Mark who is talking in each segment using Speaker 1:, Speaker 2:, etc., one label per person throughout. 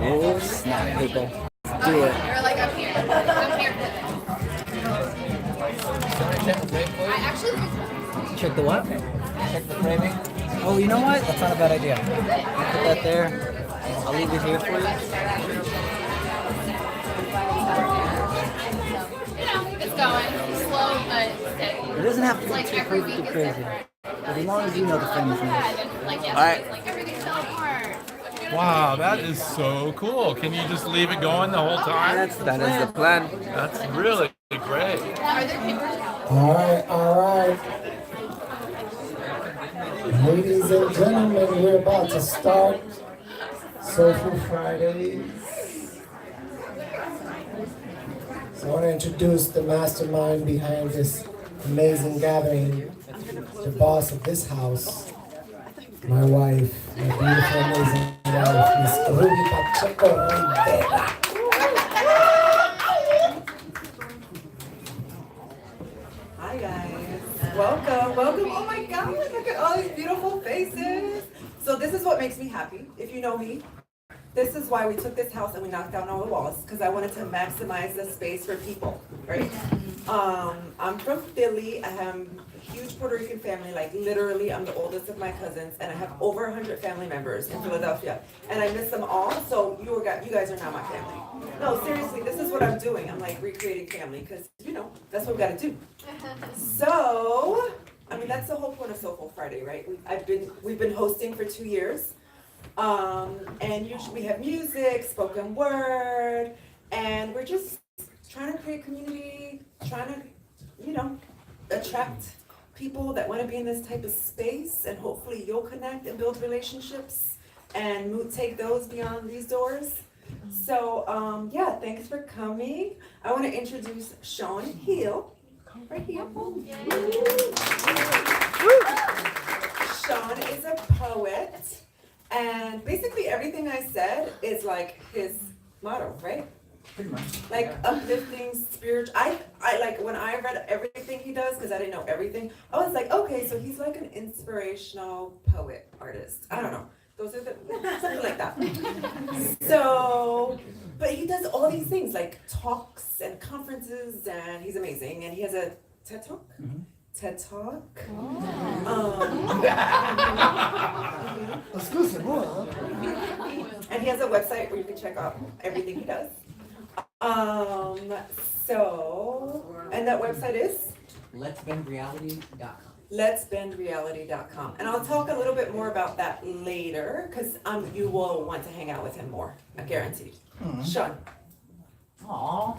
Speaker 1: Oh snap, people. Let's do it.
Speaker 2: You're like, I'm here. I'm here for this. I actually
Speaker 1: Check the what?
Speaker 3: Check the framing.
Speaker 1: Oh, you know what? That's not a bad idea. Put that there. I'll leave it here for you.
Speaker 2: You know, it's going slow but steady.
Speaker 1: It doesn't have to be
Speaker 2: Like
Speaker 1: too
Speaker 2: every
Speaker 1: crazy.
Speaker 2: week is
Speaker 1: Crazy.
Speaker 2: different.
Speaker 1: But as long as you know the famous names.
Speaker 2: Like yesterday,
Speaker 1: Alright.
Speaker 2: like everything fell apart.
Speaker 4: Wow, that is so cool. Can you just leave it going the whole time?
Speaker 1: That is the plan.
Speaker 4: That's really great.
Speaker 2: Are there papers?
Speaker 3: All right. Ladies and gentlemen, we're about to start Soulful Fridays. So I want to introduce the mastermind behind this amazing gathering, the boss of this house, my wife, my beautiful, amazing wife, Miss Ruby Pacheco Rivera.
Speaker 5: Hi guys, welcome. Oh my God, look at all these beautiful faces. So this is what makes me happy. If you know me, this is why we took this house and we knocked down all the walls, because I wanted to maximize the space for people, right? I'm from Philly. I have a huge Puerto Rican family, like literally I'm the oldest of my cousins, and I have over 100 family members in Philadelphia. And I miss them all, so you guys are now my family. No, seriously, this is what I'm doing. I'm like recreating family, because that's what we gotta do. So, I mean, that's the whole point of Soulful Friday, right? We've been hosting for 2 years. And usually we have music, spoken word, and we're just trying to create community, trying to, attract people that want to be in this type of space, and hopefully you'll connect and build relationships and take those beyond these doors. So, thanks for coming. I want to introduce Sean Hill, right here. Sean is a poet. And basically everything I said is like his motto, right?
Speaker 1: Pretty much.
Speaker 5: Like uplifting, spiritual. I like when I read everything he does, because I didn't know everything, I was like, okay, so he's like an inspirational poet, artist. I don't know. Those are something like that. So, but he does all these things like talks and conferences, and he's amazing. And he has a TED Talk.
Speaker 1: Mm-hmm.
Speaker 5: TED Talk.
Speaker 3: Exclusive, huh?
Speaker 5: And he has a website where you can check out everything he does. And that website is
Speaker 6: letsbendreality.com.
Speaker 5: letsbendreality.com. And I'll talk a little bit more about that later, because you will want to hang out with him more, I guarantee. Sean.
Speaker 6: Aww.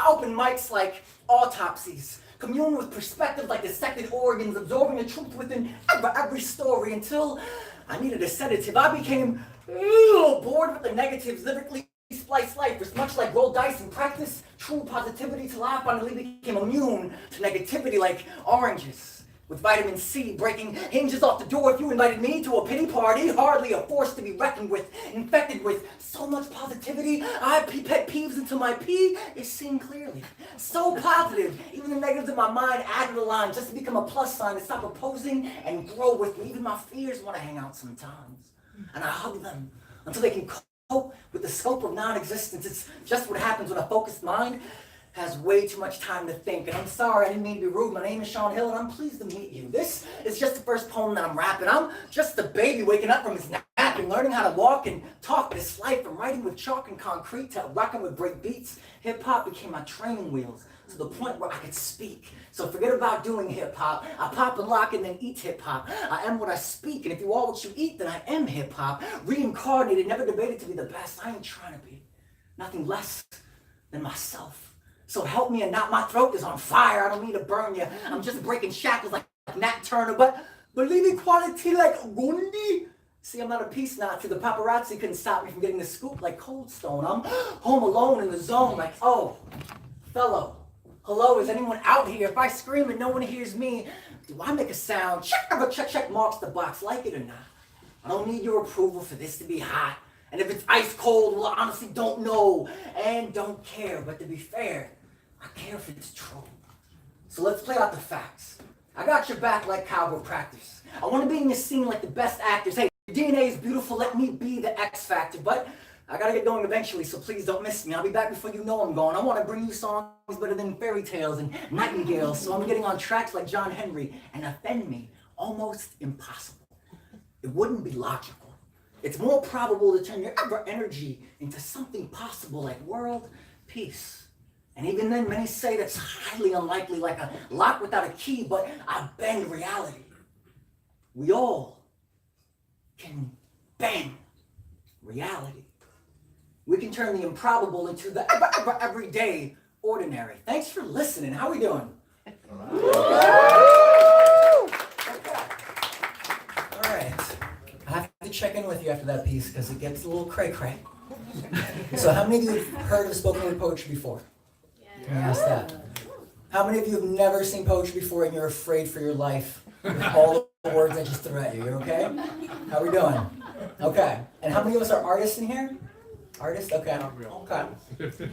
Speaker 6: Open mics like autopsies. Commune with perspective like dissected organs, absorbing the truth within every story until I needed a sedative. I became bored with the negatives, lyrically spliced life was much like roll dice and practice true positivity till I finally became immune to negativity like oranges. With vitamin C breaking hinges off the door if you invited me to a pity party, hardly a force to be reckoned with, infected with so much positivity, I pet peeves until my pee is seen clearly. So positive, even the negatives in my mind added a line just to become a plus sign to stop opposing and grow with me. Even my fears want to hang out sometimes, and I hug them until they can cope with the scope of non-existence. It's just what happens when a focused mind has way too much time to think. And I'm sorry, I didn't mean to be rude. My name is Sean Hill, and I'm pleased to meet you. This is just the first poem that I'm rapping. I'm just a baby waking up from his nap and learning how to walk and talk this life, from writing with chalk and concrete to rocking with break beats. Hip-hop became my training wheels to the point where I could speak. So forget about doing hip-hop. I pop and lock and then eat hip-hop. I am what I speak, and if you are what you eat, then I am hip-hop. Reincarnated, never debated to be the best. I ain't trying to be nothing less than myself. So help me and not my throat is on fire. I don't mean to burn you. I'm just breaking shackles like Nat Turner, but believe equality like Gundi. See, I'm not a peace Nazi. The paparazzi couldn't stop me from getting the scoop like Cold Stone. I'm home alone in the zone like, oh, fellow, hello, is anyone out here? If I scream and no one hears me, do I make a sound? Check marks the box, like it or not. I don't need your approval for this to be hot. And if it's ice cold, well, I honestly don't know and don't care. But to be fair, I care if it's true. So let's play out the facts. I got your back like cowboy practice. I want to be in your scene like the best actors. Hey, your DNA is beautiful, let me be the X factor. But I gotta get going eventually, so please don't miss me. I'll be back before you know I'm gone. I want to bring you songs better than fairy tales and nightingales. So I'm getting on tracks like John Henry, and offend me, almost impossible. It wouldn't be logical. It's more probable to turn your ever energy into something possible like world peace. And even then, many say that's highly unlikely, like a lock without a key, but I bend reality. We all can bend reality. We can turn the improbable into the everyday ordinary. Thanks for listening. How we doing? To check in with you after that piece because it gets a little cray-cray. So how many of you have heard of spoken word poetry before? Can I ask that? How many of you have never seen poetry before and you're afraid for your life with all the words I just threw at you? You okay? How are we doing? Okay. And how many of us are artists in here? Artists? Okay. Okay.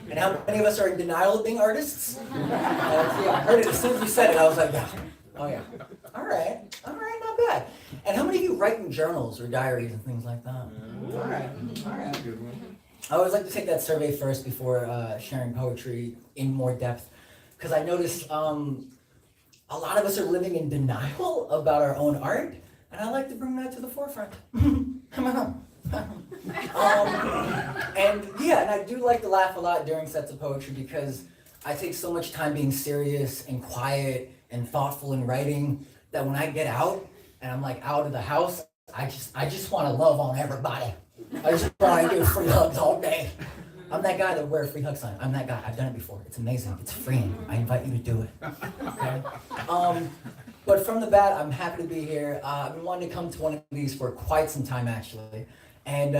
Speaker 6: And how many of us are in denial of being artists? Yeah, I heard it as soon as you said it. I was like, yeah. Oh yeah. All right, not bad. And how many of you write in journals or diaries and things like that? All right. I always like to take that survey first before sharing poetry in more depth, because I noticed a lot of us are living in denial about our own art, and I like to bring that to the forefront. And I do like to laugh a lot during sets of poetry because I take so much time being serious and quiet and thoughtful in writing that when I get out and I'm like out of the house, I just want to love on everybody. I just want to do free hugs all day. I'm that guy that wear a free hug sign. I'm that guy. I've done it before. It's amazing. It's freeing. I invite you to do it. Okay? But from the bat, I'm happy to be here. I've been wanting to come to one of these for quite some time actually, and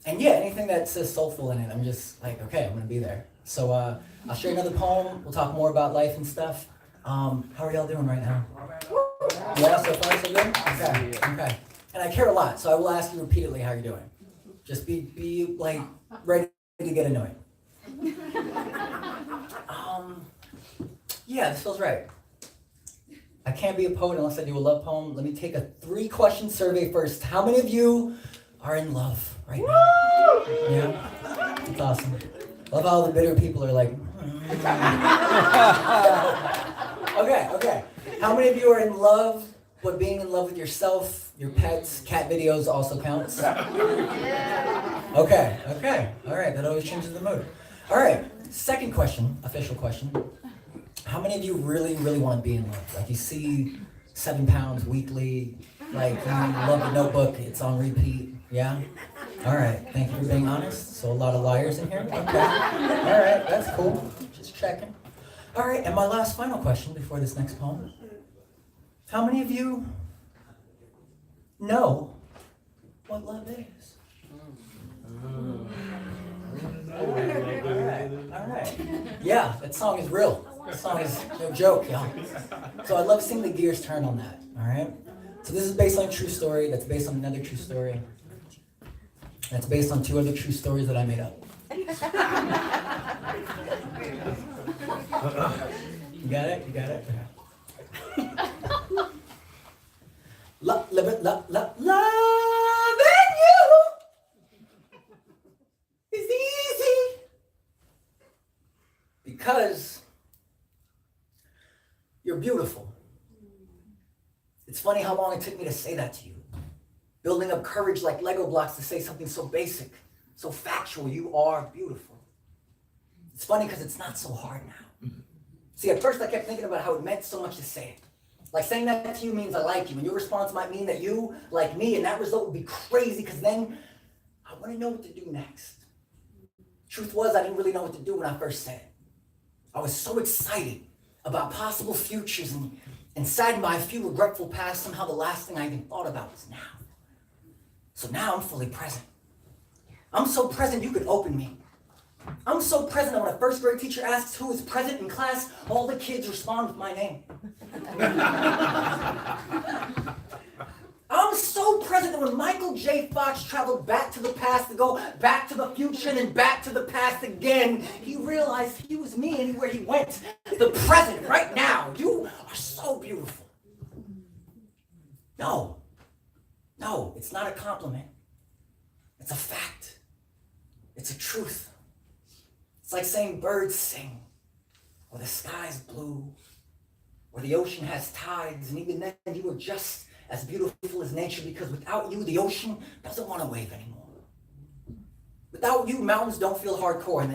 Speaker 6: yeah, anything that says soulful in it, I'm just like, okay, I'm gonna be there. So I'll share another poem. We'll talk more about life and stuff. How are y'all doing right now? Yeah, so far so good? Okay. And I care a lot, so I will ask you repeatedly how you're doing. Just be like ready to get annoyed. Yeah, this feels right. I can't be a poet unless I do a love poem. Let me take a 3-question survey first. How many of you are in love right now? Yeah? That's awesome. Love how the bitter people are like, Okay. How many of you are in love, but being in love with yourself, your pets, cat videos also counts? Okay. All right, that always changes the mood. All right, second question, official question. How many of you really, really want to be in love? Like you see 7 pounds weekly, like you love The Notebook, it's on repeat, yeah? All right, thank you for being honest. So a lot of liars in here, okay. All right, that's cool, just checking. All right, and my last final question before this next poem. How many of you know what love is? All right. Yeah, that song is real. That song is no joke, y'all. So I'd love seeing the gears turn on that, all right? So this is based on a true story, that's based on another true story. That's based on 2 other true stories that I made up. You got it? Okay. Loving you is easy because you're beautiful. It's funny how long it took me to say that to you. Building up courage like Lego blocks to say something so basic, so factual. You are beautiful. It's funny because it's not so hard now. See, at first I kept thinking about how it meant so much to say it. Like saying that to you means I like you, and your response might mean that you like me, and that result would be crazy because then I wouldn't know what to do next. Truth was, I didn't really know what to do when I first said it. I was so excited about possible futures and saddened by a few regretful pasts. Somehow the last thing I even thought about was now. So now I'm fully present. I'm so present you could open me. I'm so present that when a first grade teacher asks who is present in class, all the kids respond with my name. I'm so present that when Michael J. Fox traveled back to the past to go back to the future and then back to the past again, he realized he was me anywhere he went. The present, right now. You are so beautiful. No, it's not a compliment. It's a fact. It's a truth. It's like saying birds sing, or the sky's blue, or the ocean has tides, and even then you are just as beautiful as nature, because without you, the ocean doesn't want to wave anymore. Without you, mountains don't feel hardcore, and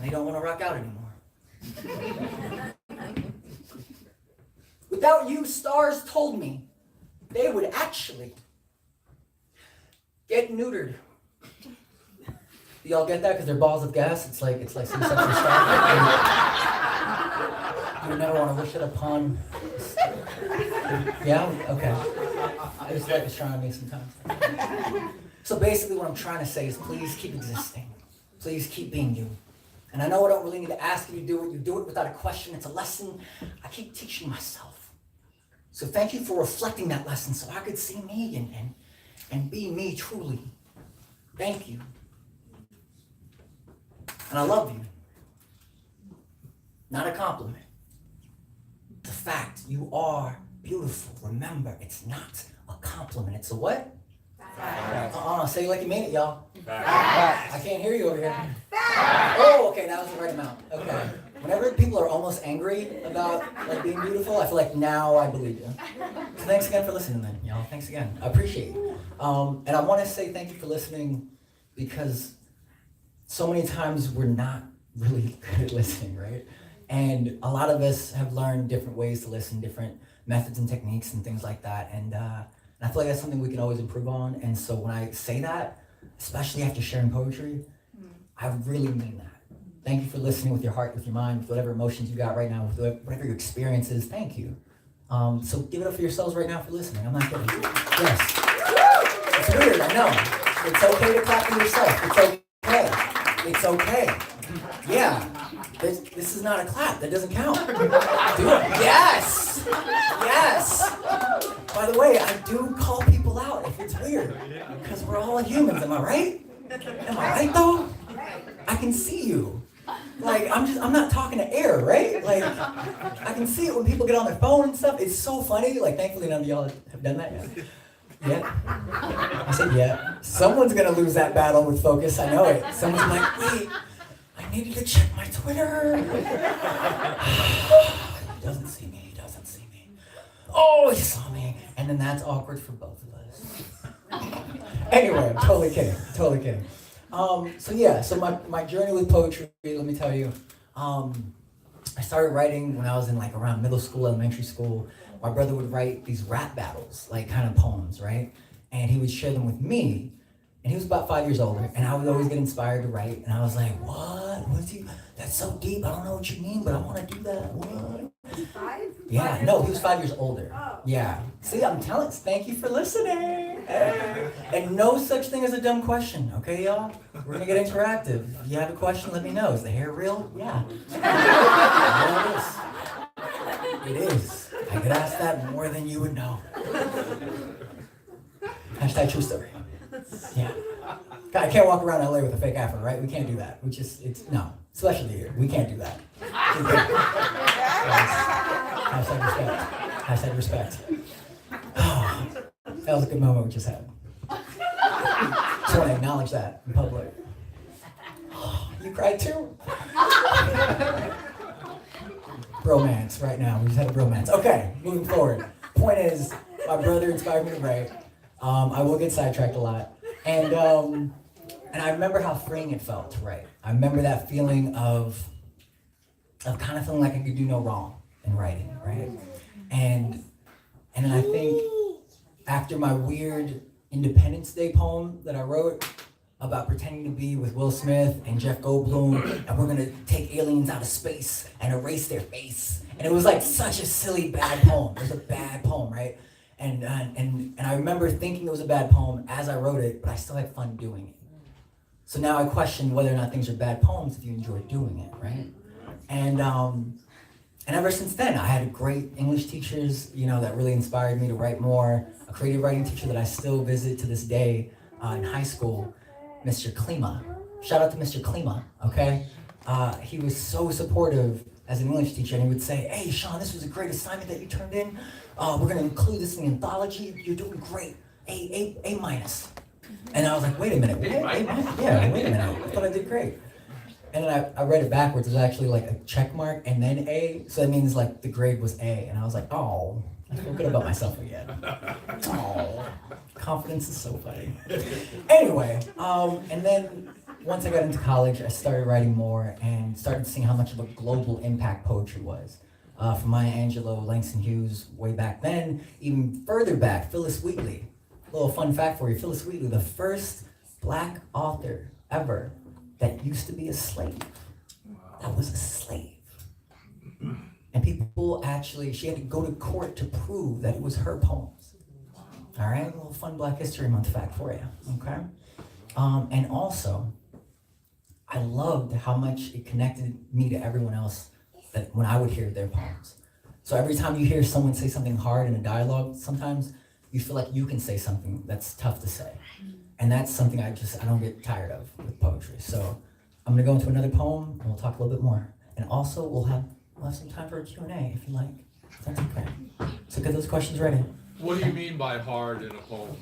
Speaker 6: they don't want to rock out anymore. Without you, stars told me they would actually get neutered. Do y'all get that? Because they're balls of gas. It's like some sexual stuff. You never want to wish it upon. Yeah? Okay. I just like astronomy sometimes. So basically what I'm trying to say is please keep existing. Please keep being you. And I know I don't really need to ask you to do it. You do it without a question. It's a lesson I keep teaching myself. So thank you for reflecting that lesson so I could see me and be me truly. Thank you. And I love you. Not a compliment. It's a fact. You are beautiful. Remember, it's not a compliment. It's a what? Fact. Say it like you mean it, y'all. Fact. I can't hear you over here. Fact. Oh, okay, that was the right amount. Okay. Whenever people are almost angry about being beautiful, I feel like now I believe you. So thanks again for listening then, y'all. Thanks again. I appreciate it. And I want to say thank you for listening, because so many times we're not really good at listening, right? And a lot of us have learned different ways to listen, different methods and techniques and things like that. And I feel like that's something we can always improve on. And so when I say that, especially after sharing poetry, I really mean that. Thank you for listening with your heart, with your mind, with whatever emotions you got right now, with whatever your experience is. Thank you. So give it up for yourselves right now for listening. I'm not kidding. Yes. It's weird, I know. It's okay to clap for yourself. It's okay. It's okay. Yeah. This is not a clap. That doesn't count. Do it. Yes. Yes. By the way, I do call people out if it's weird, because we're all humans. Am I right? Am I right though? I can see you. Like I'm not talking to air, right? Like I can see it when people get on their phone and stuff. It's so funny. Like thankfully none of y'all have done that yet. Yeah. I said yeah. Someone's gonna lose that battle with focus. I know it. Someone's like, wait, I needed to check my Twitter. He doesn't see me. He doesn't see me. Oh, he saw me. And then that's awkward for both of us. Anyway, I'm totally kidding. Totally kidding. So my journey with poetry, let me tell you, I started writing when I was in around middle school, elementary school. My brother would write these rap battles, kind of poems, right? And he would share them with me. And he was about 5 years older, and I would always get inspired to write. And I was like, what? What's he? That's so deep. I don't know what you mean, but I want to do that. What?
Speaker 5: 5?
Speaker 6: Yeah, no, he was 5 years older.
Speaker 5: Oh.
Speaker 6: Yeah. See, I'm telling. Thank you for listening. And no such thing as a dumb question, okay, y'all? We're gonna get interactive. If you have a question, let me know. Is the hair real? Yeah. It is. I could ask that more than you would know. Hashtag true story. Yeah. I can't walk around LA with a fake afro, right? We can't do that. No. Especially here. We can't do that. Hashtag respect. Oh, that was a good moment we just had. Just want to acknowledge that in public. Oh, you cried too? Bromance right now. We just had a bromance. Okay, moving forward. Point is, my brother inspired me to write. I will get sidetracked a lot. And I remember how freeing it felt to write. I remember that feeling of kind of feeling like I could do no wrong in writing, right? And then I think after my weird Independence Day poem that I wrote, about pretending to be with Will Smith and Jeff Goldblum, and we're gonna take aliens out of space and erase their face. And it was like such a silly, bad poem. It was a bad poem, right? And I remember thinking it was a bad poem as I wrote it, but I still had fun doing it. So now I question whether or not things are bad poems if you enjoy doing it, right? And ever since then, I had great English teachers, that really inspired me to write more. A creative writing teacher that I still visit to this day in high school, Mr. Klima. Shout out to Mr. Klima, okay? He was so supportive as an English teacher, and he would say, hey, Sean, this was a great assignment that you turned in. We're gonna include this in the anthology. You're doing great, A minus. And I was like, wait a minute, what? A minus? Yeah, wait a minute, I thought I did great. And then I read it backwards. It was actually like a check mark and then A, so that means like the grade was A. And I was like, oh, I feel good about myself again. Oh, confidence is so funny. Anyway, and then once I got into college, I started writing more and started seeing how much of a global impact poetry was. From Maya Angelou, Langston Hughes, way back then, even further back, Phyllis Wheatley. A little fun fact for you, Phyllis Wheatley, the first Black author ever that used to be a slave. That was a slave. And people actually, she had to go to court to prove that it was her poems. All right, a little fun Black History Month fact for you, okay? And also, I loved how much it connected me to everyone else that when I would hear their poems. So every time you hear someone say something hard in a dialogue, sometimes you feel like you can say something that's tough to say. And that's something I don't get tired of with poetry. So I'm gonna go into another poem and we'll talk a little bit more. And also we'll have some time for a Q&A if you like. That's okay. So get those questions ready.
Speaker 4: What do you mean by hard in a poem?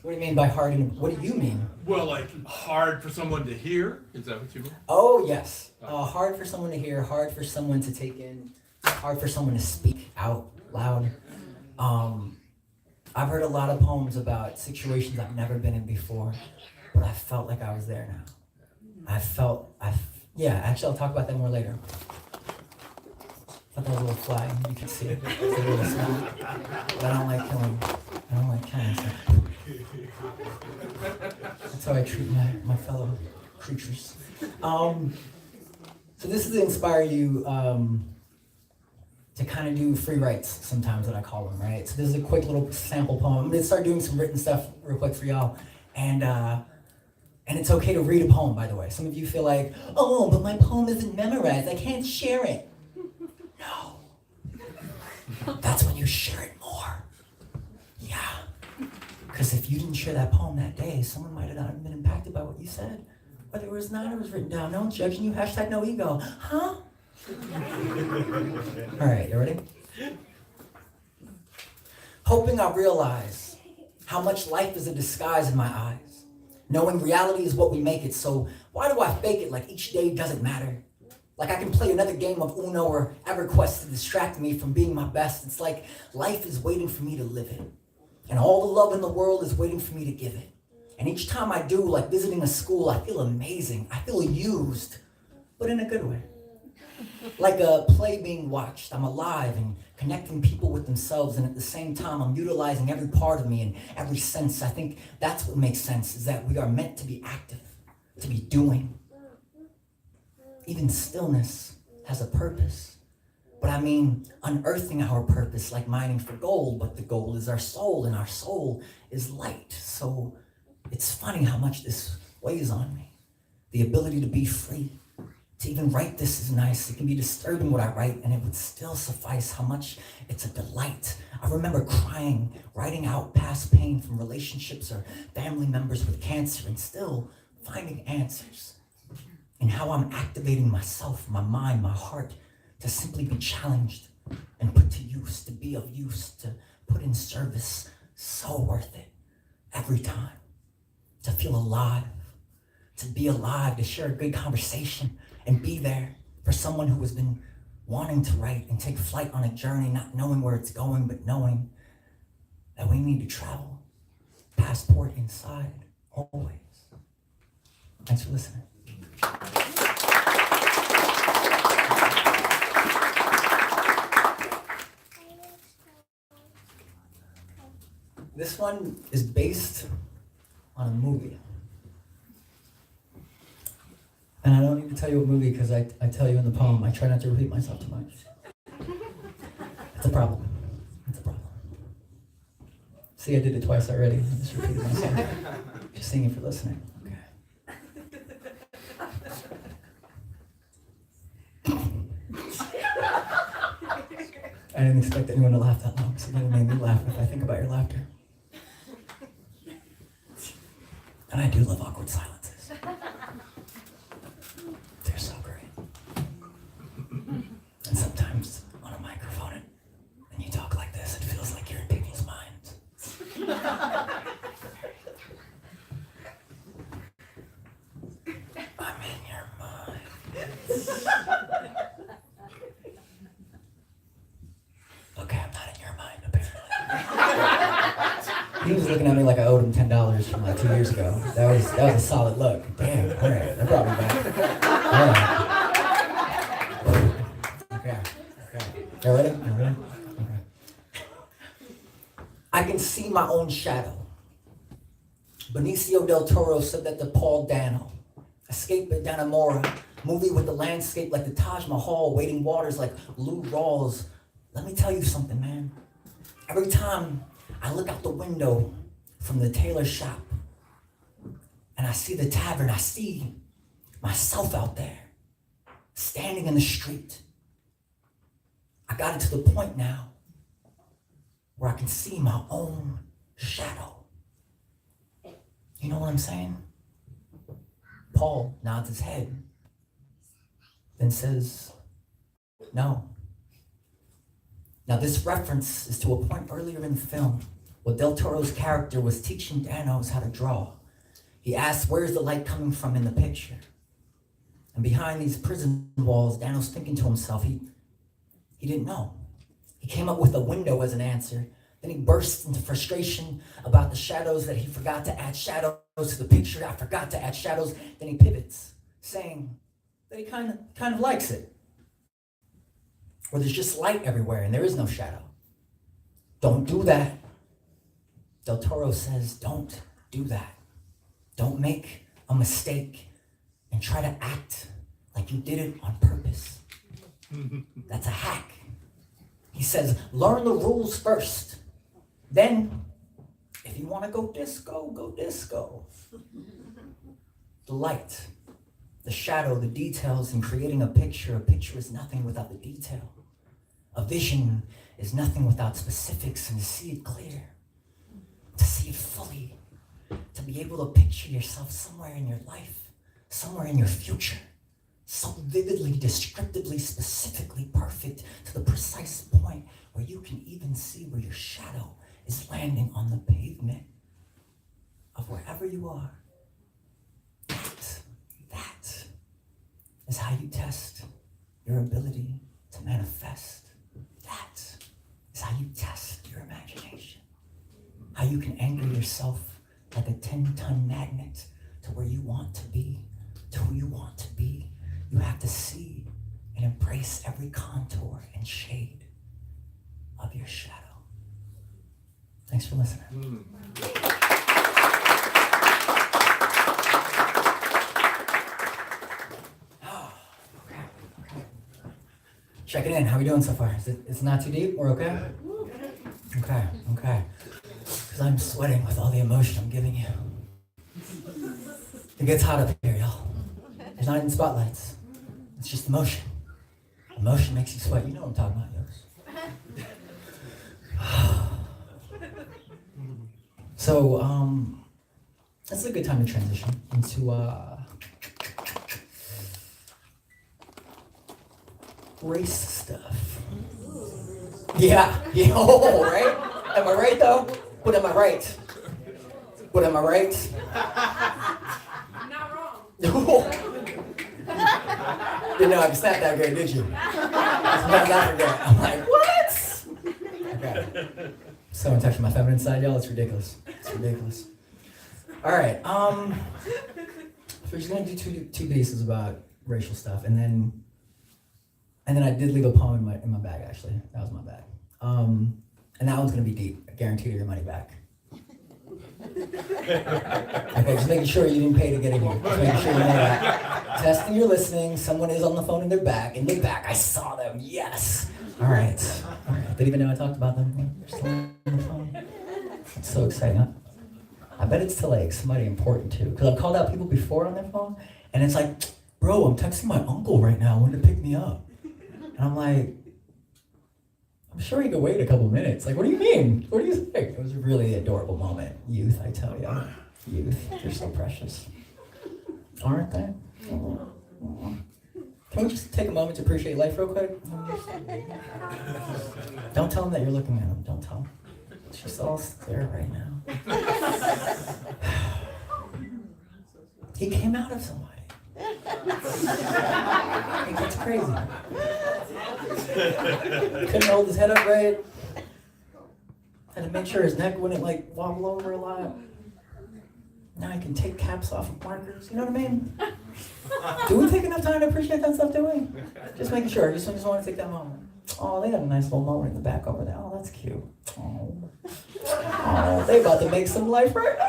Speaker 6: What do you mean by hard and what do you mean?
Speaker 4: Well, like hard for someone to hear? Is that what you mean?
Speaker 6: Oh, yes. Hard for someone to hear, hard for someone to take in, hard for someone to speak out loud. I've heard a lot of poems about situations I've never been in before, but I felt like I was there now. Actually I'll talk about that more later. I thought that was a little fly, you can see it. It's a little small. But I don't like killing. I don't like killing stuff. That's how I treat my fellow creatures. So this is to inspire you to kind of do free writes sometimes that I call them, right? So this is a quick little sample poem. I'm gonna start doing some written stuff real quick for y'all. And it's okay to read a poem, by the way. Some of you feel like, oh, but my poem isn't memorized. I can't share it. No. That's when you share it more. Yeah. Because if you didn't share that poem that day, someone might have not been impacted by what you said. Whether it was not or was written down. No one's judging you. Hashtag no ego. Huh? All right, you ready? Hoping I realize how much life is a disguise in my eyes. Knowing reality is what we make it, so why do I fake it like each day doesn't matter? Like I can play another game of Uno or EverQuest to distract me from being my best. It's like life is waiting for me to live it. And all the love in the world is waiting for me to give it. And each time I do, like visiting a school, I feel amazing. I feel used, but in a good way. Like a play being watched, I'm alive and connecting people with themselves, and at the same time, I'm utilizing every part of me and every sense. I think that's what makes sense, is that we are meant to be active, to be doing. Even stillness has a purpose. But I mean, unearthing our purpose like mining for gold, but the gold is our soul, and our soul is light. So it's funny how much this weighs on me. The ability to be free. To even write this is nice. It can be disturbing what I write, and it would still suffice how much it's a delight. I remember crying, writing out past pain from relationships or family members with cancer, and still finding answers. And how I'm activating myself, my mind, my heart, to simply be challenged and put to use, to be of use, to put in service. So worth it every time. To feel alive, to be alive, to share a good conversation, and be there for someone who has been wanting to write and take flight on a journey, not knowing where it's going, but knowing that we need to travel. Passport inside, always. Thanks for listening. This one is based on a movie. tell you what movie because I tell you in the poem. I try not to repeat myself too much. It's a problem. It's a problem. See, I did it twice already. I just repeated myself. Just thank you for listening. Okay. I didn't expect anyone to laugh that long, so it made me laugh if I think about your laughter. And I do love awkward silences. They're so great. And sometimes on a microphone, and you talk like this, it feels like you're in people's minds. I'm in your mind. Okay, I'm not in your mind, apparently. He was looking at me like I owed him $10 from like 2 years ago. That was a solid look. Damn, all right, that brought me back. All right. Okay. You ready? Okay. I can see my own shadow. Benicio del Toro said that to Paul Dano. Escape at Dannemora, movie with the landscape like the Taj Mahal, waiting waters like Lou Rawls. Let me tell you something, man. Every time I look out the window from the tailor shop and I see the tavern, I see myself out there, standing in the street. I got it to the point now where I can see my own shadow. You know what I'm saying? Paul nods his head, then says, no. Now this reference is to a point earlier in the film where Del Toro's character was teaching Danos how to draw. He asked, where's the light coming from in the picture? And behind these prison walls, Danos thinking to himself, he didn't know. He came up with a window as an answer. Then he burst into frustration about the shadows that he forgot to add shadows to the picture. I forgot to add shadows. Then he pivots, saying that he kind of likes it. Where there's just light everywhere and there is no shadow. Don't do that. Del Toro says, don't do that. Don't make a mistake and try to act like you did it on purpose. That's a hack. He says, learn the rules first. Then, if you want to go disco, go disco. The light, the shadow, the details in creating a picture is nothing without the detail. A vision is nothing without specifics, and to see it clear, to see it fully, to be able to picture yourself somewhere in your life, somewhere in your future, so vividly, descriptively, specifically perfect to the precise point where you can even see where your shadow is landing on the pavement of wherever you are. That is how you test your ability to manifest. That is how you test your imagination. How you can anchor yourself like a 10-ton magnet to where you want to be, to who you want to be. You have to see and embrace every contour and shade of your shadow. Thanks for listening. Check it in. How are we doing so far? It's not too deep? We're okay? Okay. Because I'm sweating with all the emotion I'm giving you. It gets hot up here, y'all. There's not even spotlights. It's just emotion. Emotion makes you sweat. You know what I'm talking about, Yos. So, that's a good time to transition into, race stuff. Yeah, oh, right? Am I right, though? What am I right? What am I right?
Speaker 2: Not wrong.
Speaker 6: Didn't know I could snap that good, did you? Sometimes I forget. I'm like, what? Okay. So in touch with my feminine side, y'all. It's ridiculous. All right. So we're just gonna do two pieces about racial stuff, and then I did leave a poem in my bag. Actually, that was my bag. And that one's gonna be deep. I guarantee you your money back. Okay, just making sure you didn't pay to get in here. Just making sure you know that. Testing you're listening. Someone is on the phone in their back. In the back, I saw them. Yes. All right. All right. Didn't even know I talked about them. They're still on the phone. It's so exciting, huh? I bet it's to like somebody important too. Because I've called out people before on their phone, and it's like, bro, I'm texting my uncle right now. When to pick me up? And I'm like, I'm sure he could wait a couple minutes. Like, what do you mean? What do you think? It was a really adorable moment. Youth, I tell you. Youth, they're so precious. Aren't they? Can we just take a moment to appreciate life real quick? Don't tell them that you're looking at them. Don't tell them. It's just all there right now. He came out of somebody. It gets crazy. Couldn't hold his head up right. Had to make sure his neck wouldn't like wobble over a lot. Now he can take caps off of markers. You know what I mean? Do we take enough time to appreciate that stuff, do we? Just making sure. Just want to take that moment. Oh, they got a nice little moment in the back over there. Oh, that's cute. Oh, they about to make some life right now.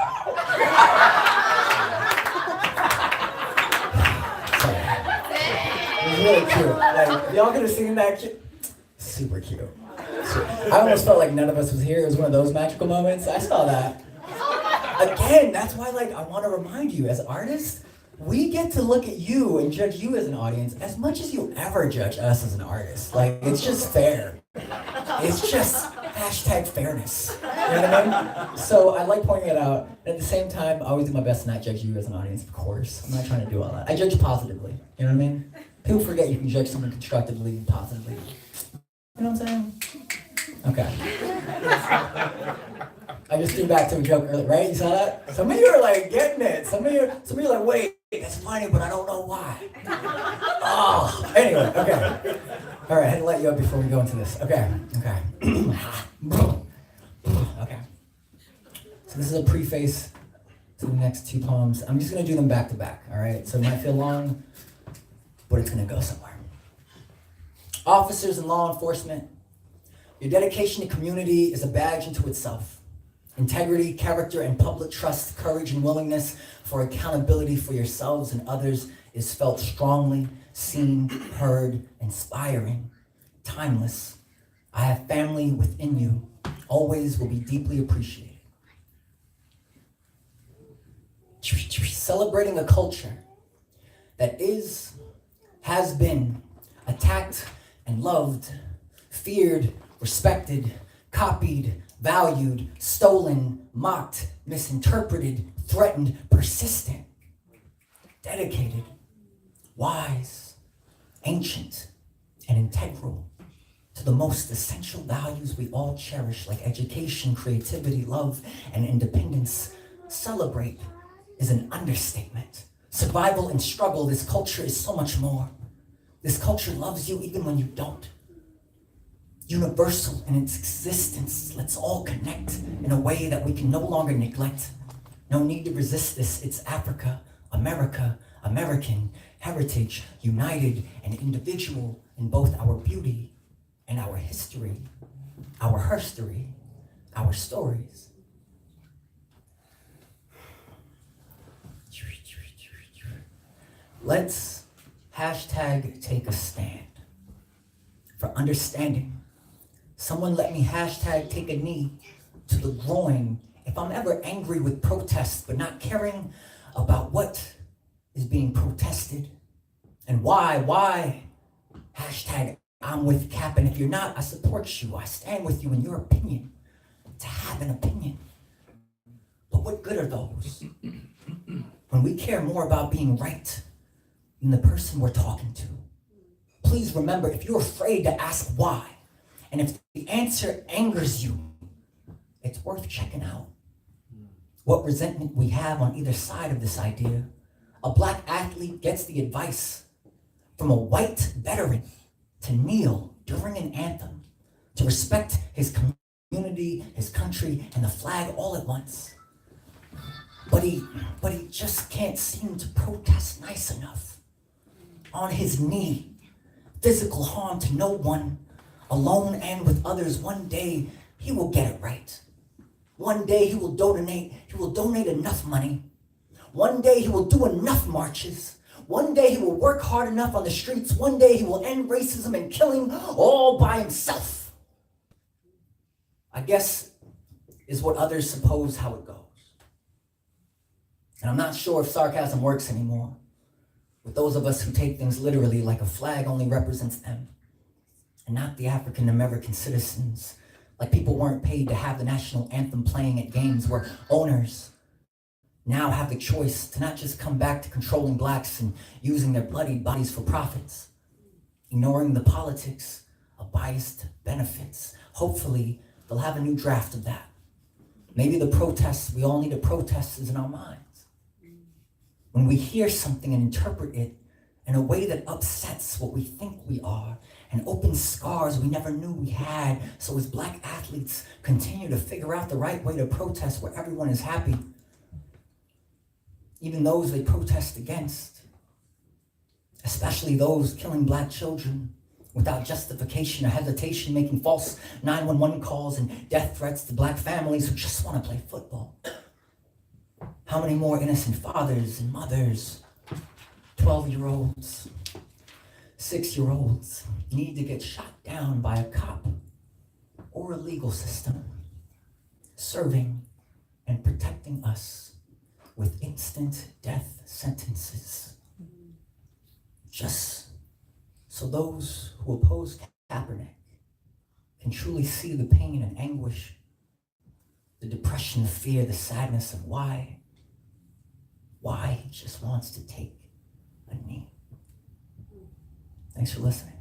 Speaker 6: It was really cute. Like, y'all could have seen that cute. Super cute. I almost felt like none of us was here. It was one of those magical moments. I saw that. Again, that's why, like, I want to remind you, as artists, we get to look at you and judge you as an audience as much as you ever judge us as an artist. Like, it's just fair. It's just #fairness. You know what I mean? So I like pointing it out. And at the same time, I always do my best to not judge you as an audience, of course. I'm not trying to do all that. I judge positively. You know what I mean? People forget you can judge someone constructively and positively. You know what I'm saying? Okay. I just threw back to a joke earlier, right? You saw that? Some of you are like getting it. Some of you are like, wait, that's funny, but I don't know why. Oh, anyway, okay. All right, I had to let you up before we go into this. Okay. Okay. So this is a preface to the next two poems. I'm just gonna do them back to back, all right? So it might feel long, but it's gonna go somewhere. Officers and law enforcement, your dedication to community is a badge unto itself. Integrity, character, and public trust, courage, and willingness for accountability for yourselves and others is felt strongly, seen, heard, inspiring, timeless. I have family within you, always will be deeply appreciated. Celebrating a culture that has been attacked and loved, feared, respected, copied, valued, stolen, mocked, misinterpreted, threatened, persistent, dedicated, wise, ancient, and integral to the most essential values we all cherish, like education, creativity, love, and independence. Celebrate is an understatement. Survival and struggle, this culture is so much more. This culture loves you even when you don't. Universal in its existence, let's all connect in a way that we can no longer neglect. No need to resist this. It's Africa, America, American, heritage, united and individual in both our beauty and our history, our herstory, our stories. Let's #take a stand for understanding. Someone let me #take a knee to the groin if I'm ever angry with protests but not caring about what is being protested and why. #I'm with Cap, and if you're not, I support you. I stand with you in your opinion, to have an opinion. But what good are those when we care more about being right than the person we're talking to? Please remember, if you're afraid to ask why, and if the answer angers you, it's worth checking out what resentment we have on either side of this idea. A black athlete gets the advice from a white veteran to kneel during an anthem, to respect his community, his country, and the flag all at once. But he just can't seem to protest nice enough. On his knee, physical harm to no one, alone and with others. One day he will get it right. One day he will donate enough money. One day he will do enough marches. One day he will work hard enough on the streets. One day he will end racism and killing all by himself. I guess is what others suppose how it goes. And I'm not sure if sarcasm works anymore with those of us who take things literally, like a flag only represents them and not the African American citizens. Like people weren't paid to have the national anthem playing at games where owners now have the choice to not just come back to controlling blacks and using their bloodied bodies for profits, ignoring the politics of biased benefits. Hopefully, they'll have a new draft of that. Maybe the protests we all need to protest is in our minds. When we hear something and interpret it in a way that upsets what we think we are and opens scars we never knew we had, so as black athletes continue to figure out the right way to protest where everyone is happy, even those they protest against, especially those killing black children without justification or hesitation, making false 911 calls and death threats to black families who just want to play football. How many more innocent fathers and mothers, 12-year-olds, 6-year-olds need to get shot down by a cop or a legal system serving and protecting us with instant death sentences, just so those who oppose Kaepernick can truly see the pain and anguish, the depression, the fear, the sadness of why he just wants to take a knee. Thanks for listening.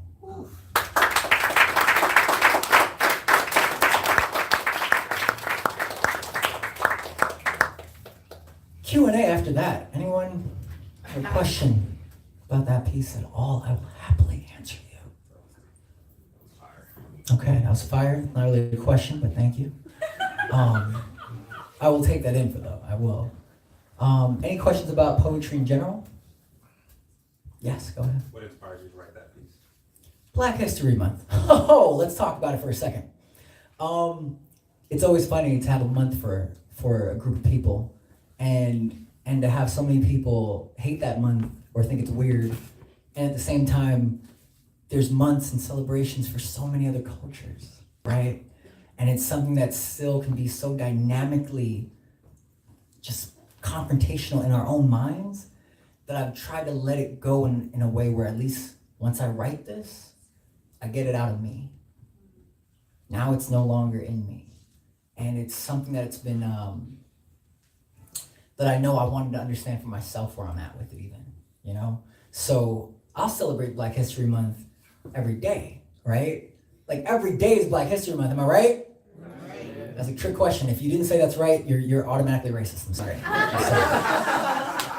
Speaker 6: Q&A after that. Anyone have a question about that piece at all? I will happily answer you. Okay, that was fire. Not really a question, but thank you. I will take that info though, I will. Any questions about poetry in general? Yes, go ahead.
Speaker 7: What inspired you to write that piece?
Speaker 6: Black History Month. Oh, let's talk about it for a second. It's always funny to have a month for a group of people and to have so many people hate that month or think it's weird. And at the same time, there's months and celebrations for so many other cultures, right? And it's something that still can be so dynamically just confrontational in our own minds that I've tried to let it go in a way where at least once I write this, I get it out of me. Now it's no longer in me. And it's something that it's been, that I know I wanted to understand for myself where I'm at with it even, you know? So I'll celebrate Black History Month every day, right? Like every day is Black History Month, am I right? That's a trick question. If you didn't say that's right, you're automatically racist. I'm sorry.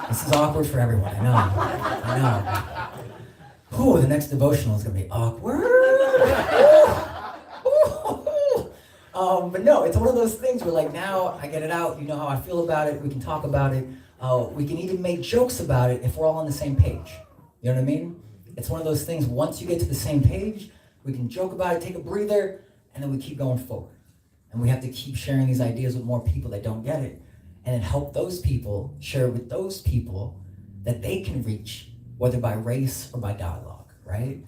Speaker 6: This is awkward for everyone. I know. Ooh, the next devotional is gonna be awkward. But no, it's one of those things where like now I get it out. You know how I feel about it. We can talk about it. We can even make jokes about it if we're all on the same page. You know what I mean? It's one of those things. Once you get to the same page, we can joke about it, take a breather, and then we keep going forward. And we have to keep sharing these ideas with more people that don't get it. And then help those people share with those people that they can reach, whether by race or by dialogue, right?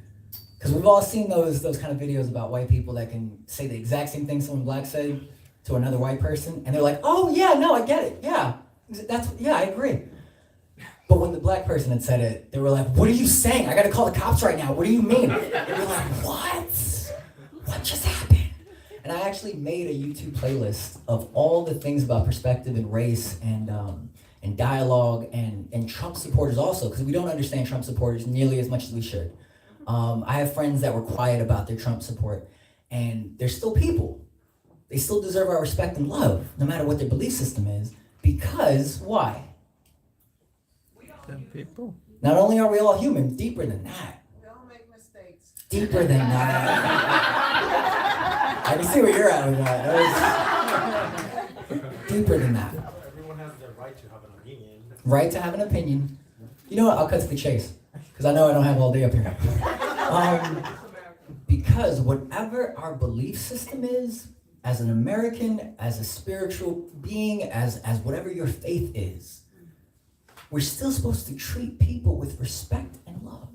Speaker 6: Because we've all seen those kind of videos about white people that can say the exact same thing someone black said to another white person. And they're like, oh yeah, no, I get it. Yeah, I agree. But when the black person had said it, they were like, what are you saying? I gotta call the cops right now. What do you mean? And you're like, what? What just happened? And I actually made a YouTube playlist of all the things about perspective and race and dialogue and Trump supporters also, because we don't understand Trump supporters nearly as much as we should. I have friends that were quiet about their Trump support, and they're still people. They still deserve our respect and love, no matter what their belief system is, because why?
Speaker 4: People.
Speaker 6: Not only are we all human, deeper than that.
Speaker 5: We all make mistakes.
Speaker 6: Deeper than that. I can see where you're at with that. That was deeper than that.
Speaker 7: Everyone has the right to have an opinion.
Speaker 6: Right to have an opinion. You know what? I'll cut to the chase, because I know I don't have all day up here. Because whatever our belief system is, as an American, as a spiritual being, as whatever your faith is, we're still supposed to treat people with respect and love.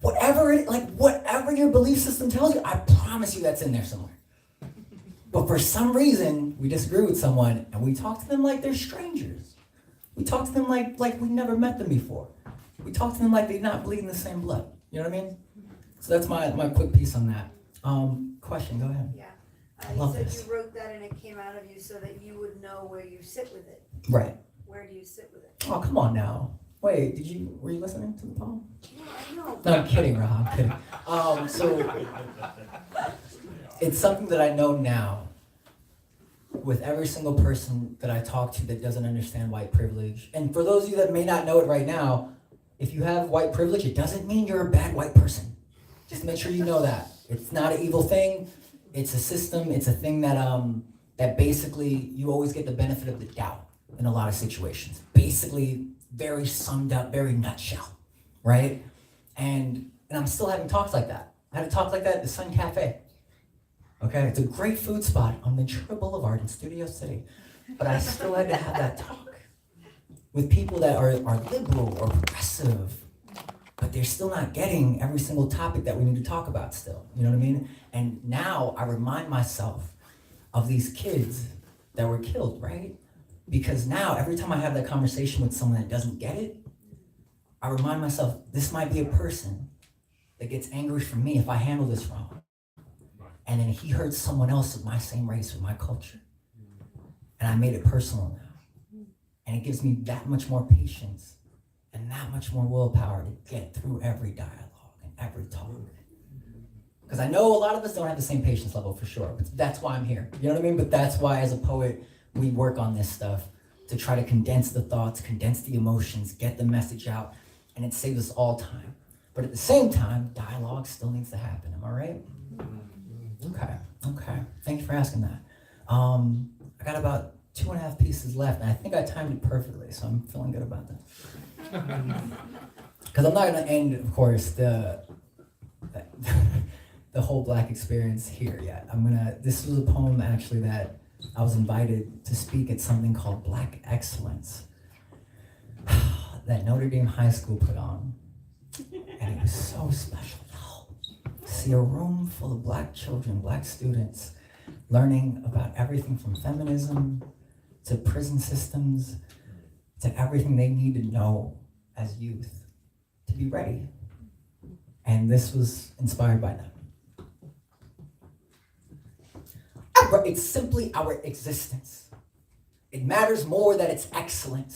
Speaker 6: Whatever your belief system tells you, I promise you that's in there somewhere. But for some reason, we disagree with someone and we talk to them like they're strangers. We talk to them like we never met them before. We talk to them like they're not bleeding the same blood. You know what I mean? So that's my quick piece on that. Question, go ahead.
Speaker 8: Yeah.
Speaker 6: I
Speaker 8: You
Speaker 6: love
Speaker 8: said
Speaker 6: this.
Speaker 8: you wrote that and it came out of you so that you would know where you sit with it.
Speaker 6: Right.
Speaker 8: Where do you sit with it?
Speaker 6: Oh, come on now. Wait, were you listening to the poem?
Speaker 8: No, I know.
Speaker 6: No, I'm kidding, Rob, I'm kidding. So it's something that I know now with every single person that I talk to that doesn't understand white privilege. And for those of you that may not know it right now, if you have white privilege, it doesn't mean you're a bad white person. Just make sure you know that. It's not an evil thing. It's a system. It's a thing that basically you always get the benefit of the doubt in a lot of situations. Basically, very summed up, very nutshell, right? And I'm still having talks like that. I had a talk like that at the Sun Cafe. Okay, it's a great food spot on Ventura Boulevard in Studio City. But I still had to have that talk with people that are liberal or progressive, but they're still not getting every single topic that we need to talk about still. You know what I mean? And now I remind myself of these kids that were killed, right? Because now every time I have that conversation with someone that doesn't get it, I remind myself, this might be a person that gets angry from me if I handle this wrong. And then he hurts someone else of my same race or my culture. And I made it personal now. And it gives me that much more patience and that much more willpower to get through every dialogue and every talk. Because I know a lot of us don't have the same patience level for sure, but that's why I'm here. You know what I mean? But that's why as a poet, we work on this stuff to try to condense the thoughts, condense the emotions, get the message out, and it saves us all time. But at the same time, dialogue still needs to happen. Am I right? Okay. Thank you for asking that. I got about 2.5 pieces left, and I think I timed it perfectly, so I'm feeling good about that. Because I'm not going to end, of course, the whole Black experience here yet. This was a poem actually that I was invited to speak at something called Black Excellence that Notre Dame High School put on. And it was so special, see a room full of Black children, Black students, learning about everything from feminism to prison systems to everything they need to know as youth to be ready. And this was inspired by them. It's simply our existence. It matters more that it's excellent.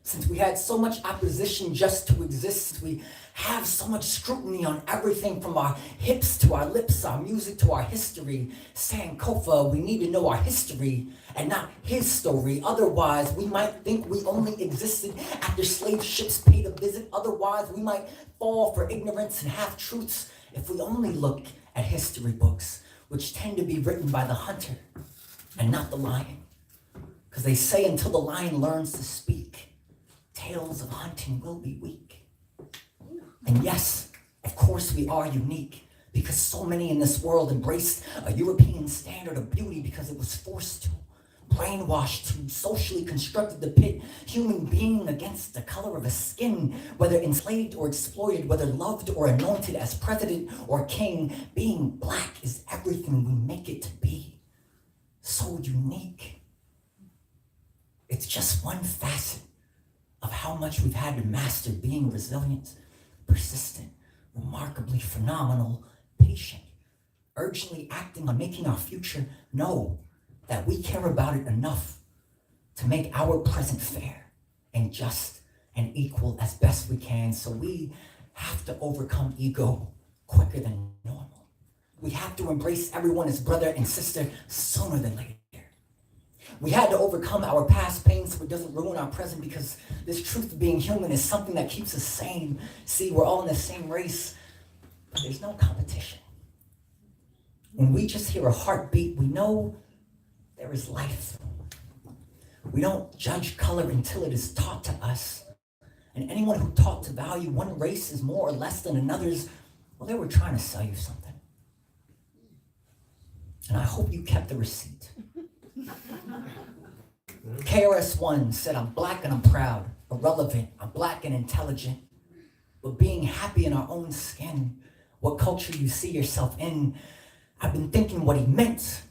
Speaker 6: Since we had so much opposition just to exist, we have so much scrutiny on everything from our hips to our lips, our music to our history. Sankofa, we need to know our history and not his story. Otherwise, we might think we only existed after slave ships paid a visit. Otherwise, we might fall for ignorance and half-truths if we only look at history books, which tend to be written by the hunter and not the lion. Because they say until the lion learns to speak, tales of hunting will be weak. And yes, of course we are unique because so many in this world embraced a European standard of beauty because it was forced to, brainwashed to, socially constructed to pit human being against the color of a skin, whether enslaved or exploited, whether loved or anointed as president or king. Being Black is everything we make it to be. So unique. It's just one facet of how much we've had to master being resilient, persistent, remarkably phenomenal, patient, urgently acting on making our future know that we care about it enough to make our present fair and just and equal as best we can. So we have to overcome ego quicker than normal. We have to embrace everyone as brother and sister sooner than later. We had to overcome our past pain so it doesn't ruin our present, because this truth of being human is something that keeps us sane. See, we're all in the same race, but there's no competition. When we just hear a heartbeat, we know there is life. We don't judge color until it is taught to us. And anyone who taught to value one race is more or less than another's, well, they were trying to sell you something. and I hope you kept the receipt. KRS-One said, I'm black and I'm proud, irrelevant, I'm black and intelligent, but being happy in our own skin, what culture you see yourself in. I've been thinking what he meant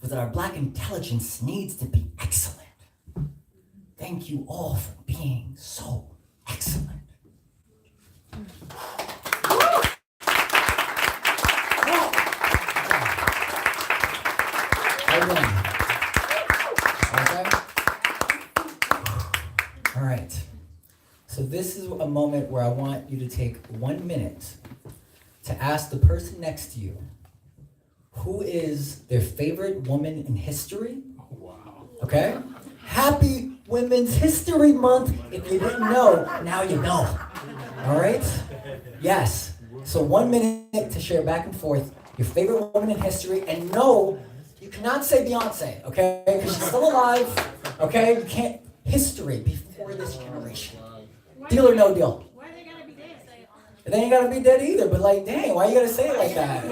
Speaker 6: was that our black intelligence needs to be excellent. Thank you all for being so excellent. All right. So this is a moment where I want you to take 1 minute to ask the person next to you who is their favorite woman in history. Wow. Okay? Happy Women's History Month. If you didn't know, now you know. All right? Yes. So 1 minute to share back and forth your favorite woman in history, and no, you cannot say Beyonce, okay? Because she's still alive, okay? You can't. History before this generation. Deal or no deal?
Speaker 2: Why they gotta be dead?
Speaker 6: They ain't gotta be dead either, but like, dang, why you gotta say it like that?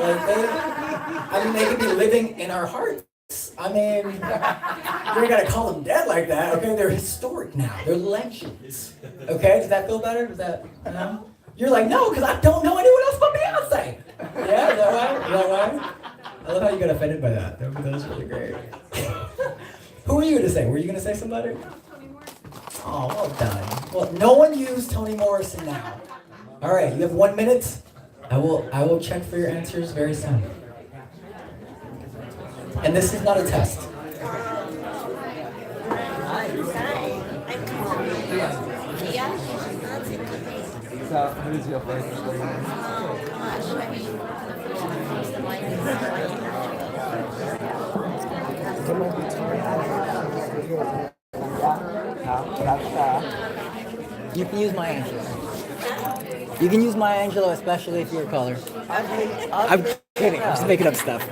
Speaker 6: Like they could be living in our hearts. I mean, you ain't gotta call them dead like that, okay? They're historic now. They're legends. Okay, does that feel better? Does that, no? You're like, no, because I don't know anyone else but Beyonce. Yeah, is that right? Is that right? I love how you got offended by that. That was really great. Who were you gonna say? Were you gonna say somebody? Oh, well done. Well, no one used Toni Morrison now. All right, you have 1 minute. I will check for your answers very soon. And this is not a test.
Speaker 1: So, who's your favorite? You can use Maya Angelou. You can use Maya Angelou, especially if you're a caller. I'm kidding. I'm just making up stuff.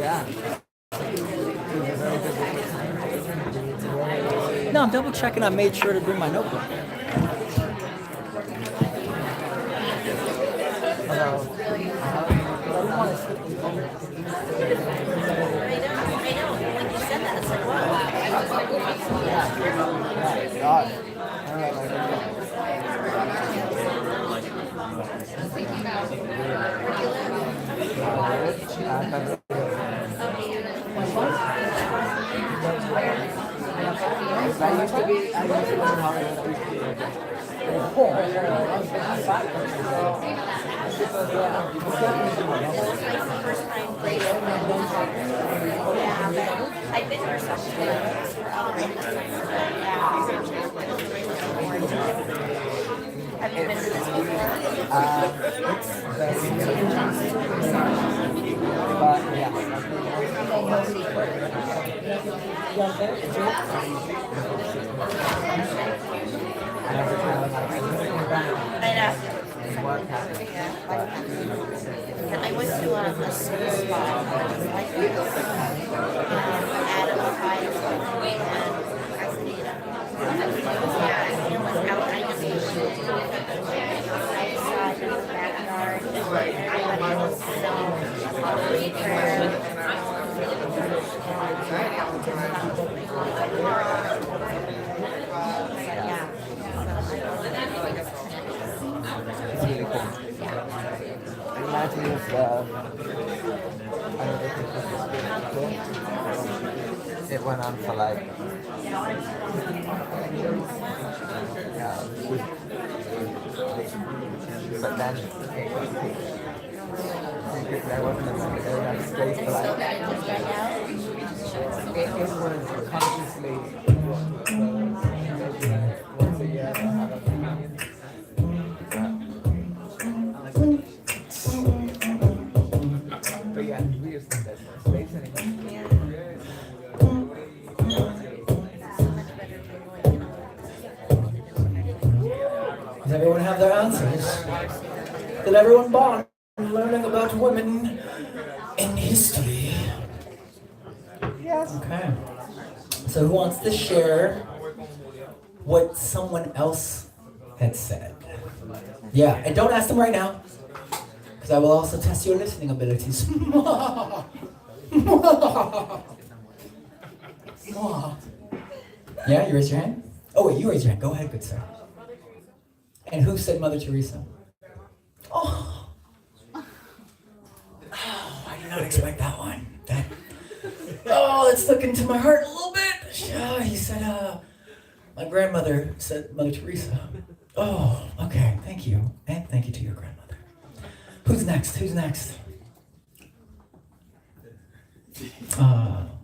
Speaker 1: Yeah. No, I'm double checking. I made sure to bring my notebook.
Speaker 8: I've been here some Have you been to this before? I know. Yeah, I went to a school spot. Adam Fire and I stayed up. Yeah, it was out. I just outside in the backyard. I went to some read prayer. Yeah.
Speaker 1: It's really cool. It reminds me of it went on for like but then there wasn't enough space for like it was consciously once a year I have a opinion. But yeah, we just think there's no space anymore.
Speaker 6: Does everyone have their answers? Did everyone bond learning about women in history? Yes. Okay. So who wants to share what someone else had said? Yeah, and don't ask them right now, because I will also test your listening abilities. Yeah, you raise your hand? Oh wait, you raise your hand. Go ahead, good sir. And who said Mother Teresa? Oh, I did not expect that one. Let's look into my heart a little bit. Yeah, he said, my grandmother said Mother Teresa. Oh, okay, thank you. And thank you to your grandmother. Who's next? Who's next?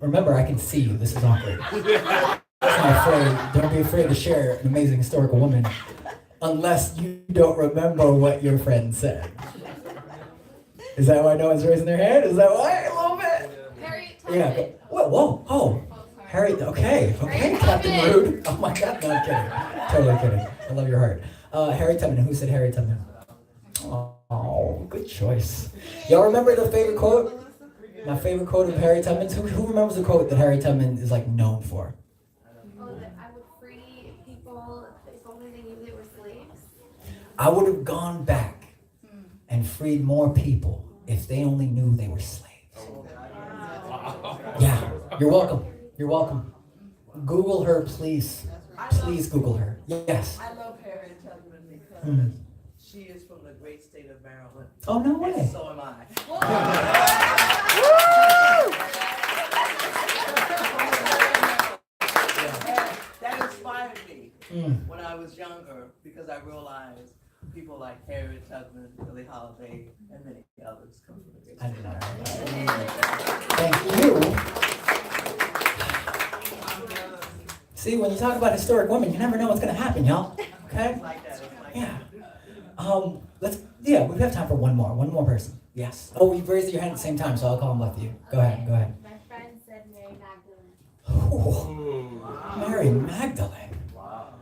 Speaker 6: Remember, I can see you. This is awkward. Don't be afraid to share an amazing historical woman unless you don't remember what your friend said. Is that why no one's raising their hand? Is that why? A little bit?
Speaker 2: Harriet
Speaker 6: Yeah.
Speaker 2: Tubman.
Speaker 6: Whoa. Oh. Harry, okay, Captain Rude. Oh my God, no, I'm kidding. Totally kidding. I love your heart. Harry Tubman. Who said Harry Tubman? Oh, good choice. Y'all remember the favorite quote? My favorite quote of Harry Tubman's? Who remembers the quote that Harry Tubman is like known for?
Speaker 2: Oh, that I would free people if only they knew they were slaves.
Speaker 6: I would have gone back and freed more people if they only knew they were slaves. Yeah, you're welcome. You're welcome. Google her, please. Please Google her. Yes.
Speaker 9: I love Harriet Tubman because she is from the great state of Maryland.
Speaker 6: Oh, no way.
Speaker 9: And so am I. That inspired me when I was younger because I realized people like Harriet Tubman, Billie Holiday, and many others come from the great
Speaker 6: I
Speaker 9: state
Speaker 6: did
Speaker 9: of
Speaker 6: not
Speaker 9: Maryland.
Speaker 6: know. Thank you. See, when you talk about historic women, you never know what's going to happen, y'all. Okay?
Speaker 9: It's like that. It's like
Speaker 6: Yeah. We have time for one more person. Yes. Oh, you've raised your hand at the same time, so I'll call them both of you. Go ahead.
Speaker 2: My friend said Mary Magdalene.
Speaker 6: Oh, Mary Magdalene.
Speaker 2: Wow.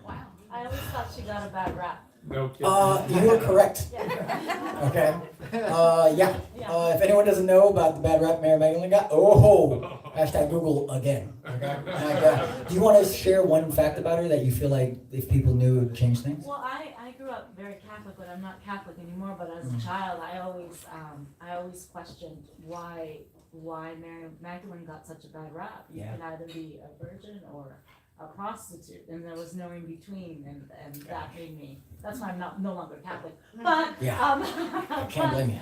Speaker 8: I always thought she got a bad rap.
Speaker 4: No kidding.
Speaker 6: You are correct. Okay. If anyone doesn't know about the bad rap Mary Magdalene got, hashtag Google again. Okay. My God. Do you want to share one fact about her that you feel like if people knew it would change things?
Speaker 8: Well, I grew up very Catholic, but I'm not Catholic anymore. But as a child, I always questioned why Mary Magdalene got such a bad rap. You
Speaker 6: Yeah.
Speaker 8: can either be a virgin or a prostitute, and there was no in between, and that made me. That's why I'm no longer Catholic. But
Speaker 6: I can't blame you.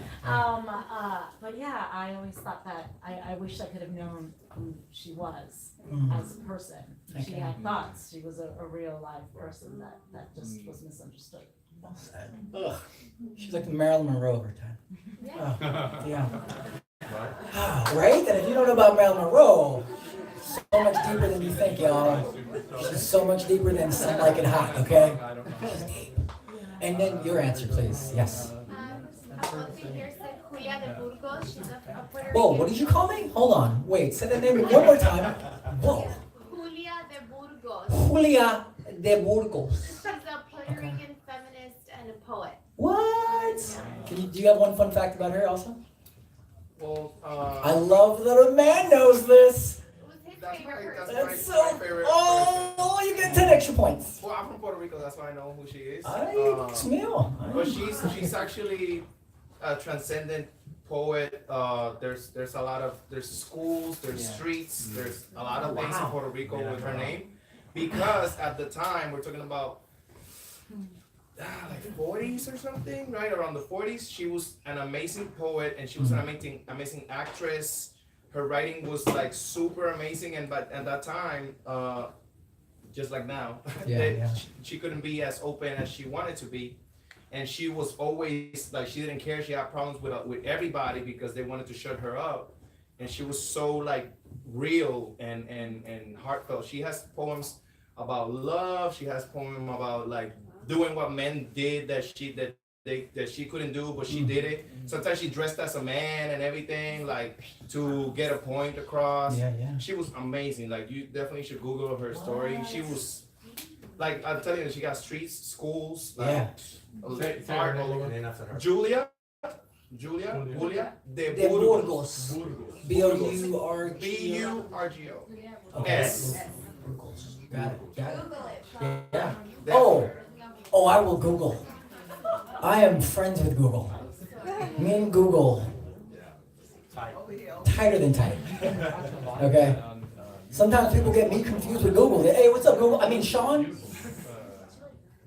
Speaker 8: but yeah, I always thought that I wish I could have known who she was as a person. She
Speaker 6: Okay.
Speaker 8: had thoughts. She was a real live person that just was misunderstood.
Speaker 6: Well said. Ugh. She's like the Marilyn Monroe of her time. Yeah. Right? And if you don't know about Marilyn Monroe, so much deeper than you think, y'all. She's so much deeper than Some Like It Hot, okay? She's deep. And then your answer, please. Yes.
Speaker 2: A person here said Julia de Burgos. She's a Puerto Rican.
Speaker 6: Whoa, what did you call me? Hold on. Wait, say that name one more time. Whoa.
Speaker 2: Julia de Burgos.
Speaker 6: Julia de Burgos.
Speaker 2: She's a Puerto Rican feminist and a poet.
Speaker 6: What? Do you have one fun fact about her also?
Speaker 7: Well,
Speaker 6: I love that a man knows this.
Speaker 2: It was his
Speaker 7: That's
Speaker 2: favorite
Speaker 7: right,
Speaker 2: person.
Speaker 6: That's
Speaker 7: my
Speaker 6: so.
Speaker 7: favorite.
Speaker 6: Oh, you get 10 extra points.
Speaker 7: well, I'm from Puerto Rico. That's why I know who she is.
Speaker 6: Ay, Dios mío.
Speaker 7: But she's actually a transcendent poet. There's a lot of schools, there's streets, there's a lot of things in Puerto Rico with her name, because at the time we're talking about like 40s or something, right around the 40s. She was an amazing poet and she was an amazing actress. Her writing was like super amazing, and but at that time, just like now, she couldn't be as open as she wanted to be. And she was always like, she didn't care. She had problems with everybody because they wanted to shut her up. And she was so like real and heartfelt. She has poems about love. She has poems about like doing what men did that she couldn't do, but she did it. Sometimes she dressed as a man and everything, like to get a point across. She was amazing. Like you definitely should Google her story. She was like, I'm telling you, she got streets, schools, like art all over. Julia de Burgos.
Speaker 6: B-O-U-R-G-O.
Speaker 7: B-U-R-G-O.
Speaker 6: Okay.
Speaker 7: S.
Speaker 6: Got it.
Speaker 2: Google it.
Speaker 6: Yeah. Oh, I will Google.
Speaker 1: I am friends with Google. Me and Google, tighter than tight. Okay? Sometimes people get me confused with Google. Hey, what's up, Google? I mean, Sean?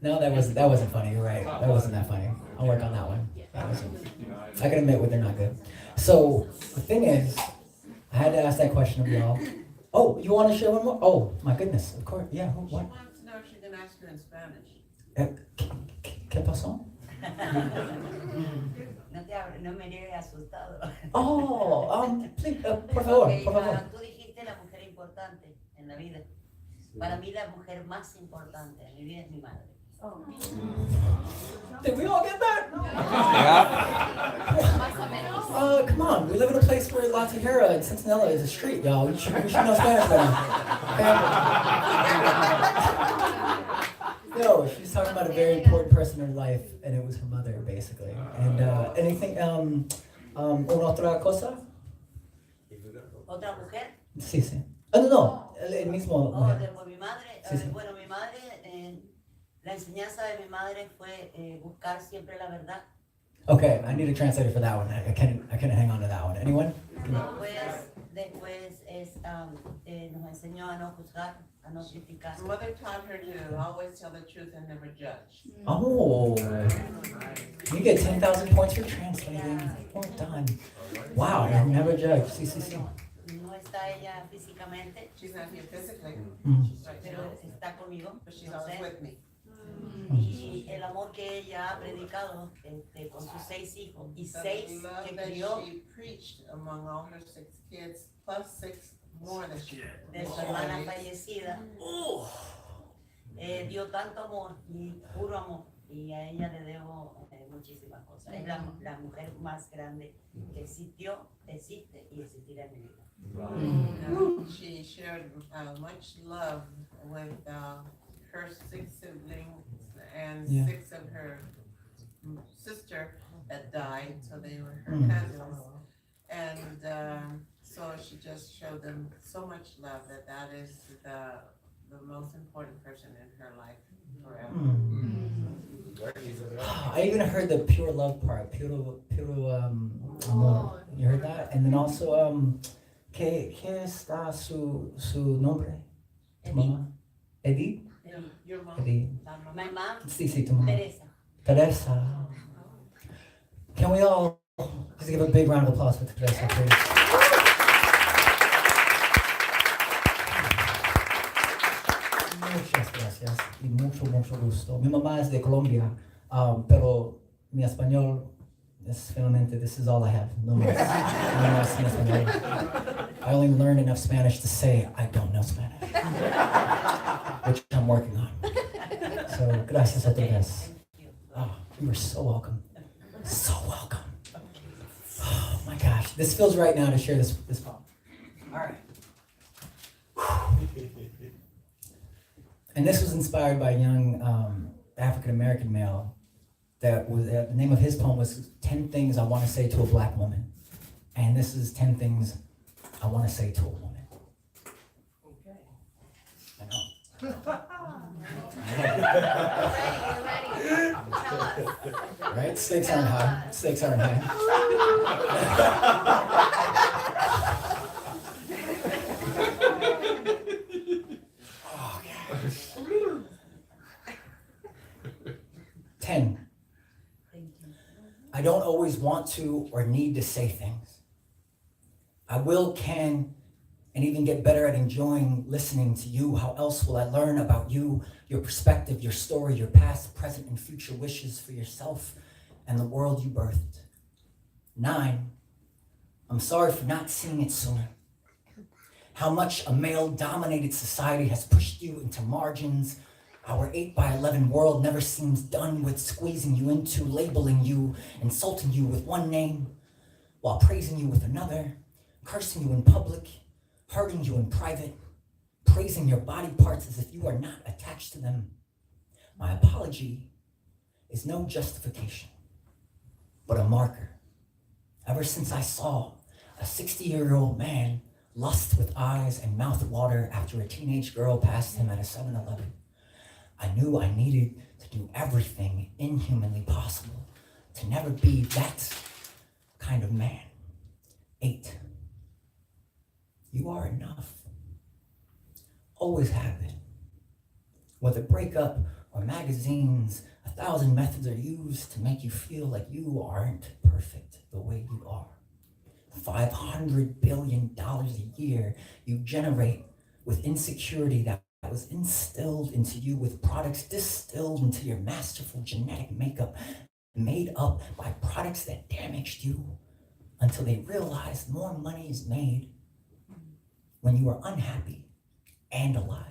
Speaker 1: No, that wasn't funny. You're right. That wasn't that funny. I'll work on that one. I can admit when they're not good. So the thing is, I had to ask that question of y'all. Oh, you want to share one more? Oh, my goodness. Of course. Yeah. What?
Speaker 9: She wants to know if she can ask you in Spanish.
Speaker 1: ¿Qué pasó?
Speaker 10: No te abres, no me niegues asustado.
Speaker 1: Oh, please, por favor,
Speaker 10: Okay,
Speaker 1: por favor.
Speaker 10: tú dijiste la mujer importante en la vida. Para mí la mujer más importante en mi vida es mi madre.
Speaker 1: Did we all get that? Come on. We live in a place where La Tijera and Centinela is a street, y'all. We should know Spanish by now. No, she's talking about a very important person in her life, and it was her mother, basically. And anything, ¿una otra cosa?
Speaker 10: ¿Otra mujer?
Speaker 1: Sí, sí. No, el mismo.
Speaker 10: Oh, de mi madre.
Speaker 1: Sí, sí.
Speaker 10: Bueno, mi madre, la enseñanza de mi madre fue buscar siempre la verdad.
Speaker 1: Okay, I need a translator for that one. I can't hang on to that one. Anyone?
Speaker 10: Después nos enseñó a no juzgar, a no criticar.
Speaker 9: Mother taught her to always tell the truth and never judge.
Speaker 1: Oh, you get 10,000 points for translating. Well done. Wow, never judge. Sí, sí, sí.
Speaker 10: No está ella físicamente,
Speaker 9: She's not here physically,
Speaker 1: Mm.
Speaker 9: she's right
Speaker 10: pero
Speaker 9: now,
Speaker 10: está conmigo.
Speaker 9: but she's always with me.
Speaker 10: Y el amor que ella ha predicado con sus 6 hijos y
Speaker 9: So
Speaker 10: 6
Speaker 9: the love
Speaker 10: que
Speaker 9: that
Speaker 10: crió
Speaker 9: she preached among all her 6 kids, plus 6 more that she
Speaker 10: de su hermana fallecida, dio tanto amor y puro amor, y a ella le debo muchísimas cosas. Es la mujer más grande que existió, existe y existirá en mi vida.
Speaker 9: She shared much love with her 6 siblings and
Speaker 1: Yeah.
Speaker 9: 6 of her sister that died, so they were her
Speaker 1: Mm.
Speaker 9: cousins. And so she just showed them so much love that is the most important person in her life forever.
Speaker 1: I even heard the pure love part. Puro amor. You heard that? And then also, ¿qué está su nombre? Tu mamá? Edith?
Speaker 9: Your mom,
Speaker 1: Edith.
Speaker 10: My mom,
Speaker 1: Sí, sí, tu mamá.
Speaker 10: Teresa.
Speaker 1: Teresa. Can we all just give a big round of applause for Teresa, please? Muchas gracias y mucho gusto. Mi mamá es de Colombia, pero mi español es finalmente, this is all I have. No más. No más en español. I only learned enough Spanish to say I don't know Spanish, which I'm working on. So, gracias otra vez. Oh, you are so welcome. So welcome. Oh my gosh, this feels right now to share this poem. All right. And this was inspired by a young African American male. That was the name of his poem was 10 Things I Want to Say to a Black Woman, and this is 10 things I want to say to a woman.
Speaker 9: okay.
Speaker 1: I know.
Speaker 2: We're ready. Tell us.
Speaker 1: Right? Stakes aren't high. Stakes aren't high. 10. I don't always want to or need to say things. I will, can, and even get better at enjoying listening to you. How else will I learn about you, your perspective, your story, your past, present, and future wishes for yourself and the world you birthed? 9, I'm sorry for not seeing it sooner. How much a male-dominated society has pushed you into margins. Our 8x11 world never seems done with squeezing you into, labeling you, insulting you with one name, while praising you with another, cursing you in public, hurting you in private, praising your body parts as if you are not attached to them. My apology is no justification, but a marker. Ever since I saw a 60-year-old man lust with eyes and mouth water after a teenage girl passed him at a 7-Eleven, I knew I needed to do everything inhumanly possible to never be that kind of man. 8, you are enough. Always have been. Whether breakup or magazines, 1,000 methods are used to make you feel like you aren't perfect the way you are. $500 billion a year you generate with insecurity that was instilled into you, with products distilled into your masterful genetic makeup, made up by products that damaged you until they realized more money is made when you are unhappy and alive.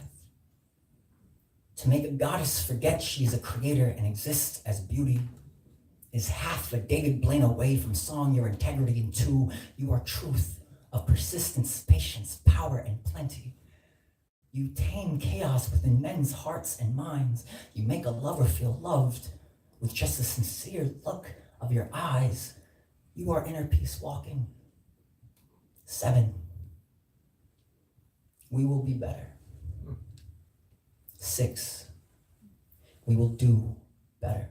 Speaker 1: To make a goddess forget she's a creator and exists as beauty is half a David Blaine away from sawing your integrity in two. You are truth of persistence, patience, power, and plenty. You tame chaos within men's hearts and minds. You make a lover feel loved with just a sincere look of your eyes. You are inner peace walking. 7, we will be better. 6, we will do better.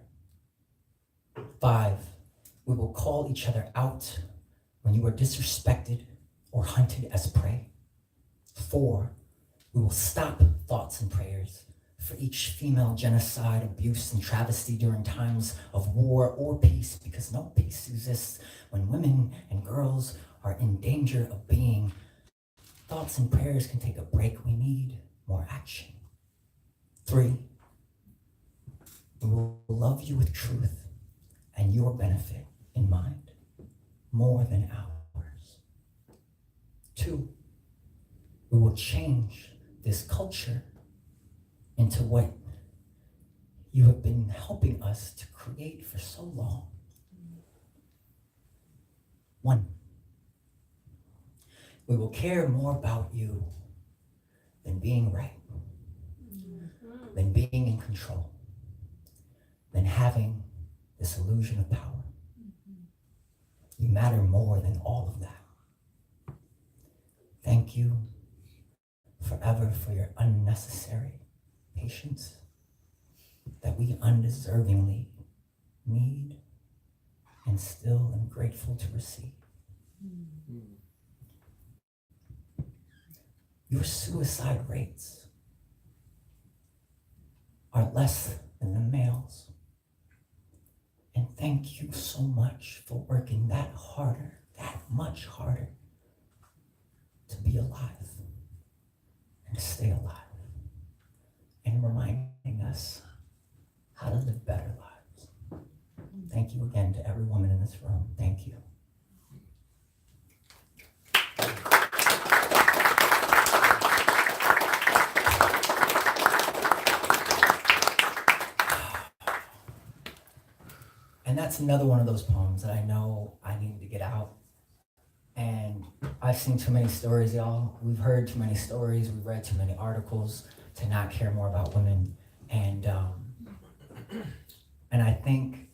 Speaker 1: 5, we will call each other out when you are disrespected or hunted as prey. 4, we will stop thoughts and prayers for each female genocide, abuse, and travesty during times of war or peace, because no peace exists when women and girls are in danger of being. Thoughts and prayers can take a break. We need more action. 3, we will love you with truth and your benefit in mind, more than ours. 2, we will change this culture into what you have been helping us to create for so long. 1, we will care more about you than being right, than being in control, than having this illusion of power. You matter more than all of that. Thank you forever for your unnecessary patience that we undeservingly need and still am grateful to receive. Your suicide rates are less than the males. And thank you so much for working that much harder to be alive and stay alive, and reminding us how to live better lives. Thank you again to every woman in this room. Thank you. And that's another one of those poems that I know I needed to get out. And I've seen too many stories, y'all. We've heard too many stories. We've read too many articles to not care more about women. And I think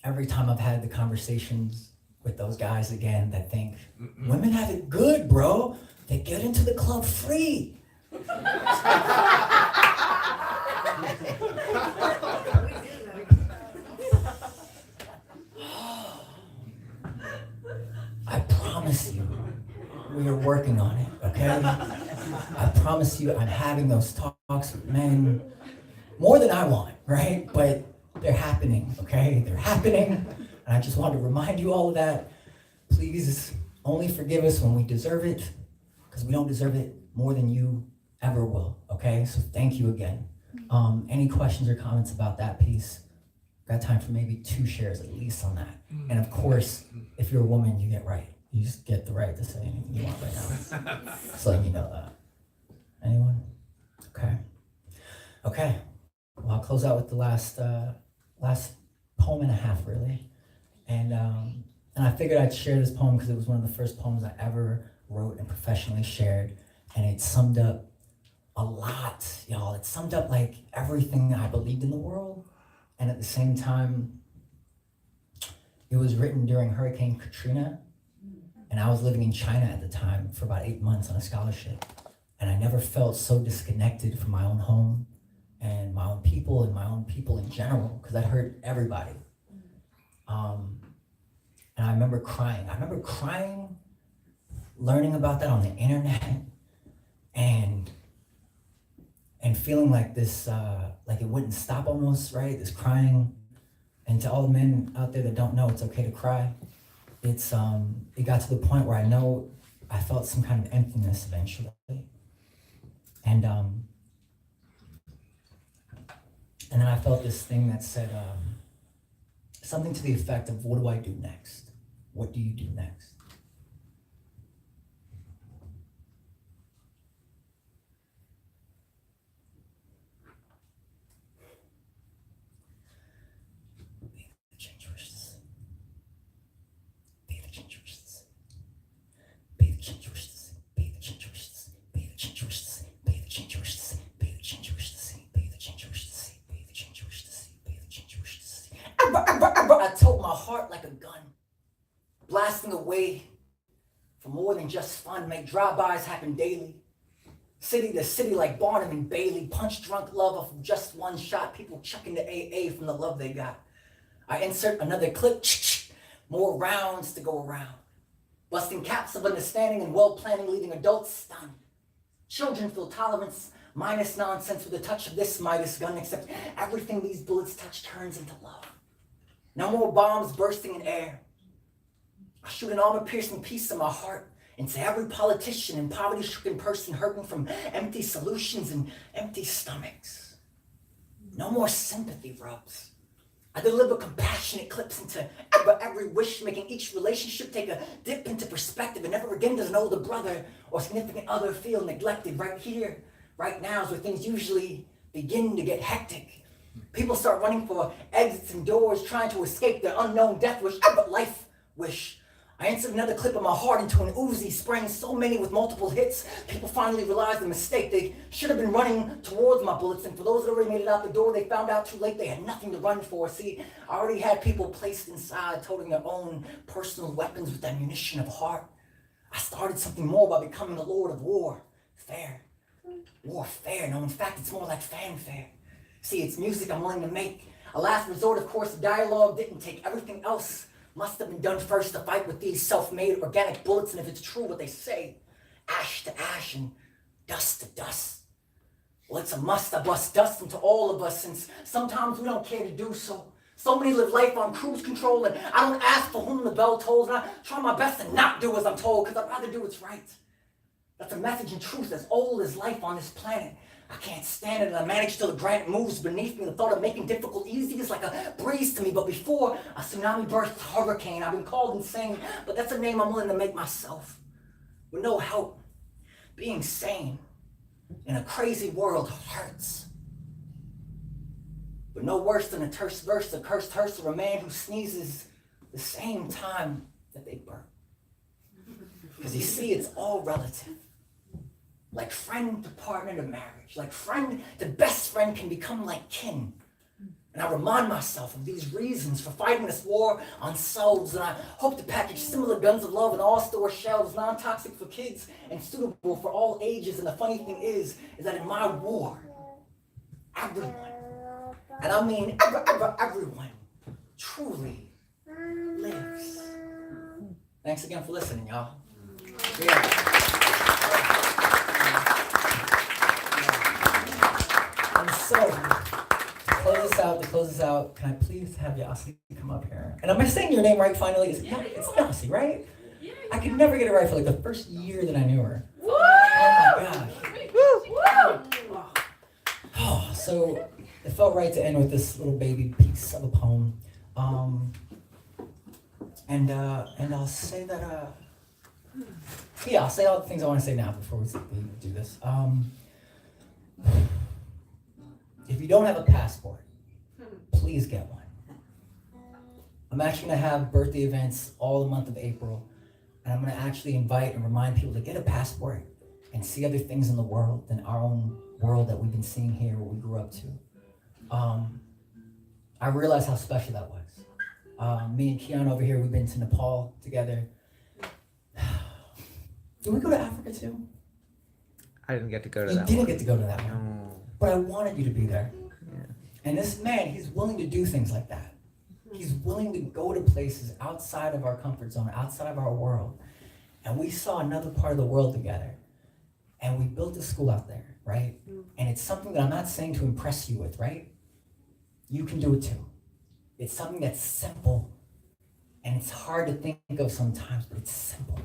Speaker 1: every time I've had the conversations with those guys again that think, women have it good, bro. They get into the club free. I promise you, we are working on it, okay? I promise you, I'm having those talks with men more than I want, right? But they're happening, okay? They're happening. And I just wanted to remind you all of that. Please only forgive us when we deserve it, because we don't deserve it more than you ever will, okay? So thank you again. Any questions or comments about that piece? Got time for maybe 2 shares at least on that. And of course, if you're a woman, you get right. You just get the right to say anything you want right now. Just letting you know that. Anyone? Okay. Okay. Well, I'll close out with the last poem and a half, really. And I figured I'd share this poem because it was one of the first poems I ever wrote and professionally shared. And it summed up a lot, y'all. It summed up like everything I believed in the world. And at the same time, it was written during Hurricane Katrina. And I was living in China at the time for about 8 months on a scholarship. And I never felt so disconnected from my own home and my own people and my own people in general, because that hurt everybody. And I remember crying. Learning about that on the internet, and feeling like this, like it wouldn't stop almost, right? This crying. And to all the men out there that don't know, it's okay to cry. It got to the point where I felt some kind of emptiness eventually. And then I felt this thing that said something to the effect of, what do I do next? What do you do next? I told my heart like a gun, blasting away for more than just fun. Make drive-bys happen daily. City to city like Barnum and Bailey. Punch drunk love off of just one shot. People chucking the AA from the love they got. I insert another clip. More rounds to go around. Busting caps of understanding and well-planning, leaving adults stunned. Children feel tolerance minus nonsense with a touch of this Midas gun, except everything these bullets touch turns into love. No more bombs bursting in air. I shoot an armor-piercing piece of my heart into every politician and poverty-stricken person hurting from empty solutions and empty stomachs. No more sympathy rubs. I deliver compassionate clips into every wish, making each relationship take a dip into perspective and never again does an older brother or significant other feel neglected. Right here, right now is where things usually begin to get hectic. People start running for exits and doors, trying to escape their unknown death wish, but life wish. I insert another clip of my heart into an Uzi, spraying so many with multiple hits. People finally realized the mistake. They should have been running towards my bullets, and for those that already made it out the door, they found out too late they had nothing to run for. See, I already had people placed inside, toting their own personal weapons with ammunition of heart. I started something more by becoming the Lord of War. Fair. Warfare. No, in fact, it's more like fanfare. See, it's music I'm willing to make. A last resort, of course, dialogue didn't take. Everything else must have been done first to fight with these self-made organic bullets, and if it's true what they say, ash to ash and dust to dust. Well, it's a must I bust dust into all of us, since sometimes we don't care to do so. So many live life on cruise control, and I don't ask for whom the bell tolls, and I try my best to not do as I'm told, because I'd rather do what's right. That's a message and truth as old as life on this planet. I can't stand it, and I manage till the granite moves beneath me. The thought of making difficult easy is like a breeze to me. But before a tsunami birthed hurricane, I've been called insane, but that's a name I'm willing to make myself. With no help, being sane in a crazy world hurts. But no worse than a terse verse, a cursed hearse, or a man who sneezes the same time that they burn. Because you see, it's all relative. Like friend to partner to marriage. Like friend to best friend can become like kin. And I remind myself of these reasons for fighting this war on selves. And I hope to package similar guns of love in all store shelves, non-toxic for kids and suitable for all ages. And the funny thing is that in my war, everyone, and I mean everyone, truly lives. Thanks again for listening, y'all. Yeah. And so, to close this out, can I please have Yasi come up here? And am I saying your name right finally? It's Yasi, right? I could never get it right for like the first year that I knew her.
Speaker 2: Woo!
Speaker 1: Oh my gosh. Oh, so it felt right to end with this little baby piece of a poem. And I'll say that, I'll say all the things I want to say now before we do this. If you don't have a passport, please get one. I'm actually going to have birthday events all the month of April, and I'm going to actually invite and remind people to get a passport and see other things in the world than our own world that we've been seeing here, what we grew up to. I realized how special that was. Me and Keon over here, we've been to Nepal together. Did we go to Africa too?
Speaker 11: I didn't get to go to
Speaker 1: You
Speaker 11: that
Speaker 1: didn't
Speaker 11: one.
Speaker 1: get to go to that one.
Speaker 11: No.
Speaker 1: But I wanted you to be there.
Speaker 11: Yeah.
Speaker 1: And this man, he's willing to do things like that. He's willing to go to places outside of our comfort zone, outside of our world. And we saw another part of the world together. And we built a school out there, right? And it's something that I'm not saying to impress you with, right? You can do it too. It's something that's simple. And it's hard to think of sometimes, but it's simple.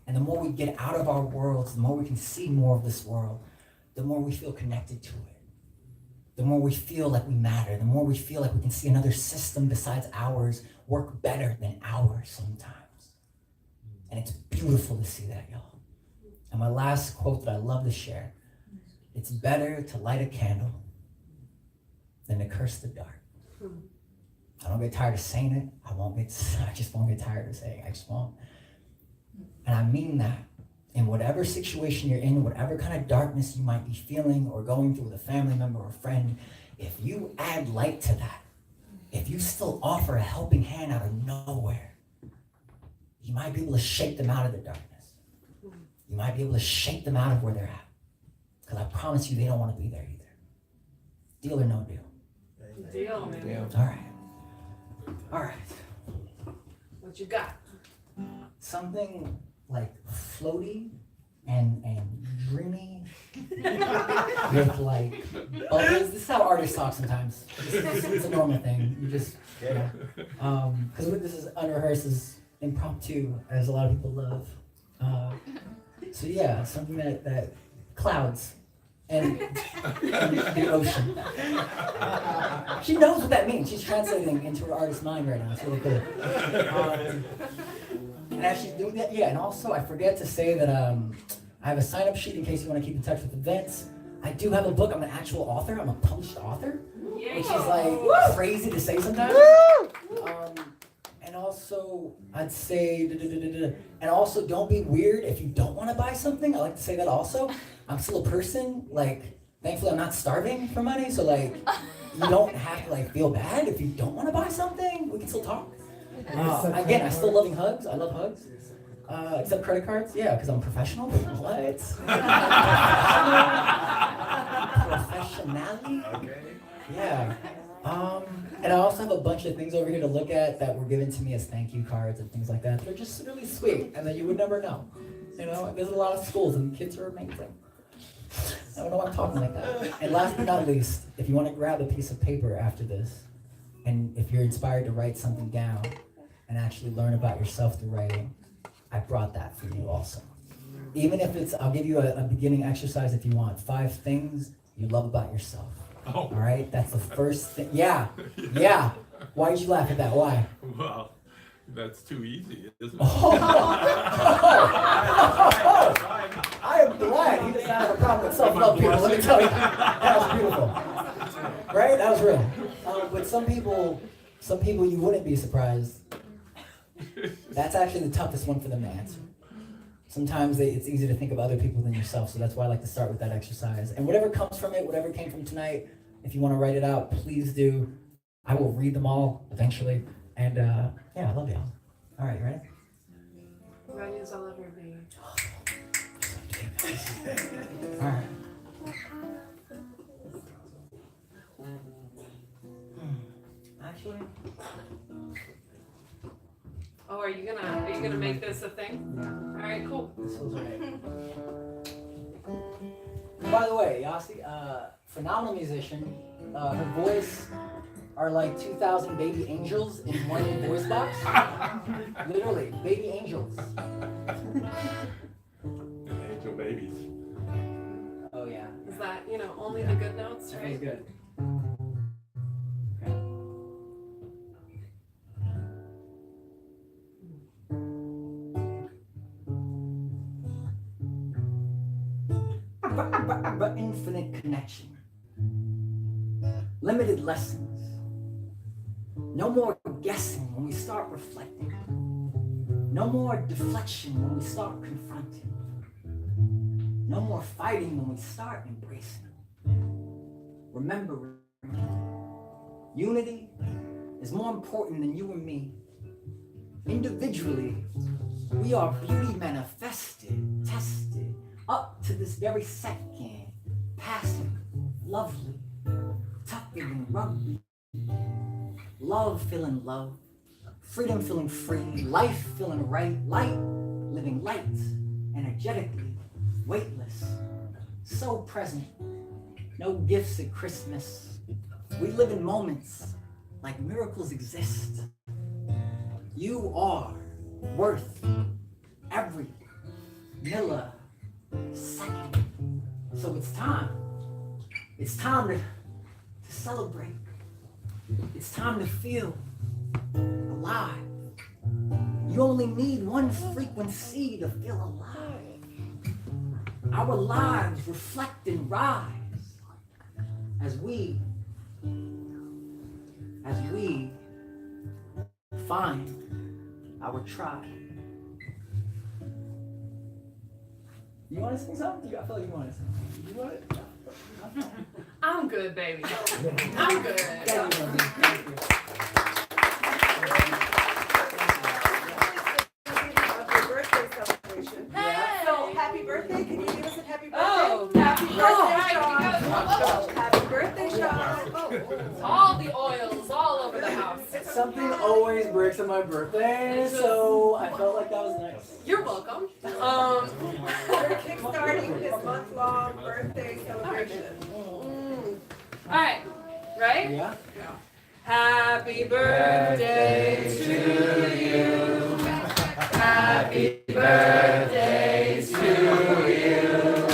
Speaker 1: And the more we get out of our worlds, the more we can see more of this world, the more we feel connected to it. The more we feel like we matter, the more we feel like we can see another system besides ours work better than ours sometimes. And it's beautiful to see that, y'all. And my last quote that I love to share, it's better to light a candle than to curse the dark. I don't get tired of saying it. I just won't get tired of saying it. I just won't. And I mean that. In whatever situation you're in, whatever kind of darkness you might be feeling or going through with a family member or a friend, if you add light to that, if you still offer a helping hand out of nowhere, you might be able to shake them out of the darkness. You might be able to shake them out of where they're at. Because I promise you, they don't want to be there either. Deal or no deal?
Speaker 5: Deal, man.
Speaker 1: All right.
Speaker 5: What you got?
Speaker 1: Something like floaty and dreamy with like bubbles. This is how artists talk sometimes. It's a normal thing. You just, because this is unrehearsed, is impromptu, as a lot of people love. So yeah, something that clouds and the ocean. She knows what that means. She's translating into her artist's mind right now. It's really cool. And as she's doing that, and also I forget to say that I have a sign-up sheet in case you want to keep in touch with events. I do have a book. I'm an actual author. I'm a published author, which is like crazy to say sometimes. And also, I'd say, and also don't be weird if you don't want to buy something. I like to say that also. I'm still a person. Like, thankfully, I'm not starving for money, so like, you don't have to like feel bad if you don't want to buy something. We can still talk. Again, I still loving hugs. I love hugs. Except credit cards. Yeah, because I'm professional. What? Professionally? Okay. Yeah. And I also have a bunch of things over here to look at that were given to me as thank you cards and things like that. They're just really sweet, and that you would never know. You know, I visit a lot of schools, and the kids are amazing. I don't know why I'm talking like that. And last but not least, if you want to grab a piece of paper after this, and if you're inspired to write something down and actually learn about yourself through writing, I brought that for you also. Even if it's, I'll give you a beginning exercise if you want. 5 things you love about yourself.
Speaker 4: Oh.
Speaker 1: All right, that's the first thing. Yeah. Why did you laugh at that? Why?
Speaker 4: Well, that's too easy, isn't it?
Speaker 1: I am glad he does not have a problem with self-love, people. Let me tell you, that was beautiful. Right? That was real. But some people you wouldn't be surprised. That's actually the toughest one for them to answer. Sometimes it's easy to think of other people than yourself, so that's why I like to start with that exercise. And whatever comes from it, whatever came from tonight, if you want to write it out, please do. I will read them all eventually. And I love y'all. All right, you ready?
Speaker 5: Rania's all over me.
Speaker 1: All right. Actually,
Speaker 5: Oh, are you gonna make this a thing? All right, cool.
Speaker 1: this was right. By the way, Yasi, phenomenal musician. Her voice are like 2,000 baby angels in one voice box. Literally, baby angels.
Speaker 4: Angel babies.
Speaker 1: Oh yeah.
Speaker 5: Is that, only the good notes,
Speaker 1: That
Speaker 5: right?
Speaker 1: was good. Infinite connection. Limited lessons. No more guessing when we start reflecting. No more deflection when we start confronting. No more fighting when we start embracing. Remember, unity is more important than you and me. Individually, we are beauty manifested, tested, up to this very second, passing, lovely, tucked
Speaker 6: even rugby. Love feeling love, freedom feeling free, life feeling right, light living light, energetically, weightless, so present. No gifts at Christmas. We live in moments like miracles exist. You are worth every millisecond. So it's time. It's time to celebrate. It's time to feel alive. You only need one frequency to feel alive. Our lives reflect and rise as we find our tribe. You want to sing something? I feel like you want to sing. You want it?
Speaker 11: I'm good, baby. I'm good.
Speaker 5: Happy birthday celebration.
Speaker 11: Hey!
Speaker 5: So happy birthday. Can you give us a happy birthday?
Speaker 11: Oh,
Speaker 5: happy birthday, Sean.
Speaker 11: Oh.
Speaker 5: Happy birthday, Sean.
Speaker 11: All the oils all over the house.
Speaker 6: Something always breaks on my birthday, so I felt like that was nice.
Speaker 11: You're welcome.
Speaker 5: We're kickstarting his month-long birthday celebration.
Speaker 11: All right, right?
Speaker 6: Yeah.
Speaker 11: Happy birthday to you. Happy birthday to you.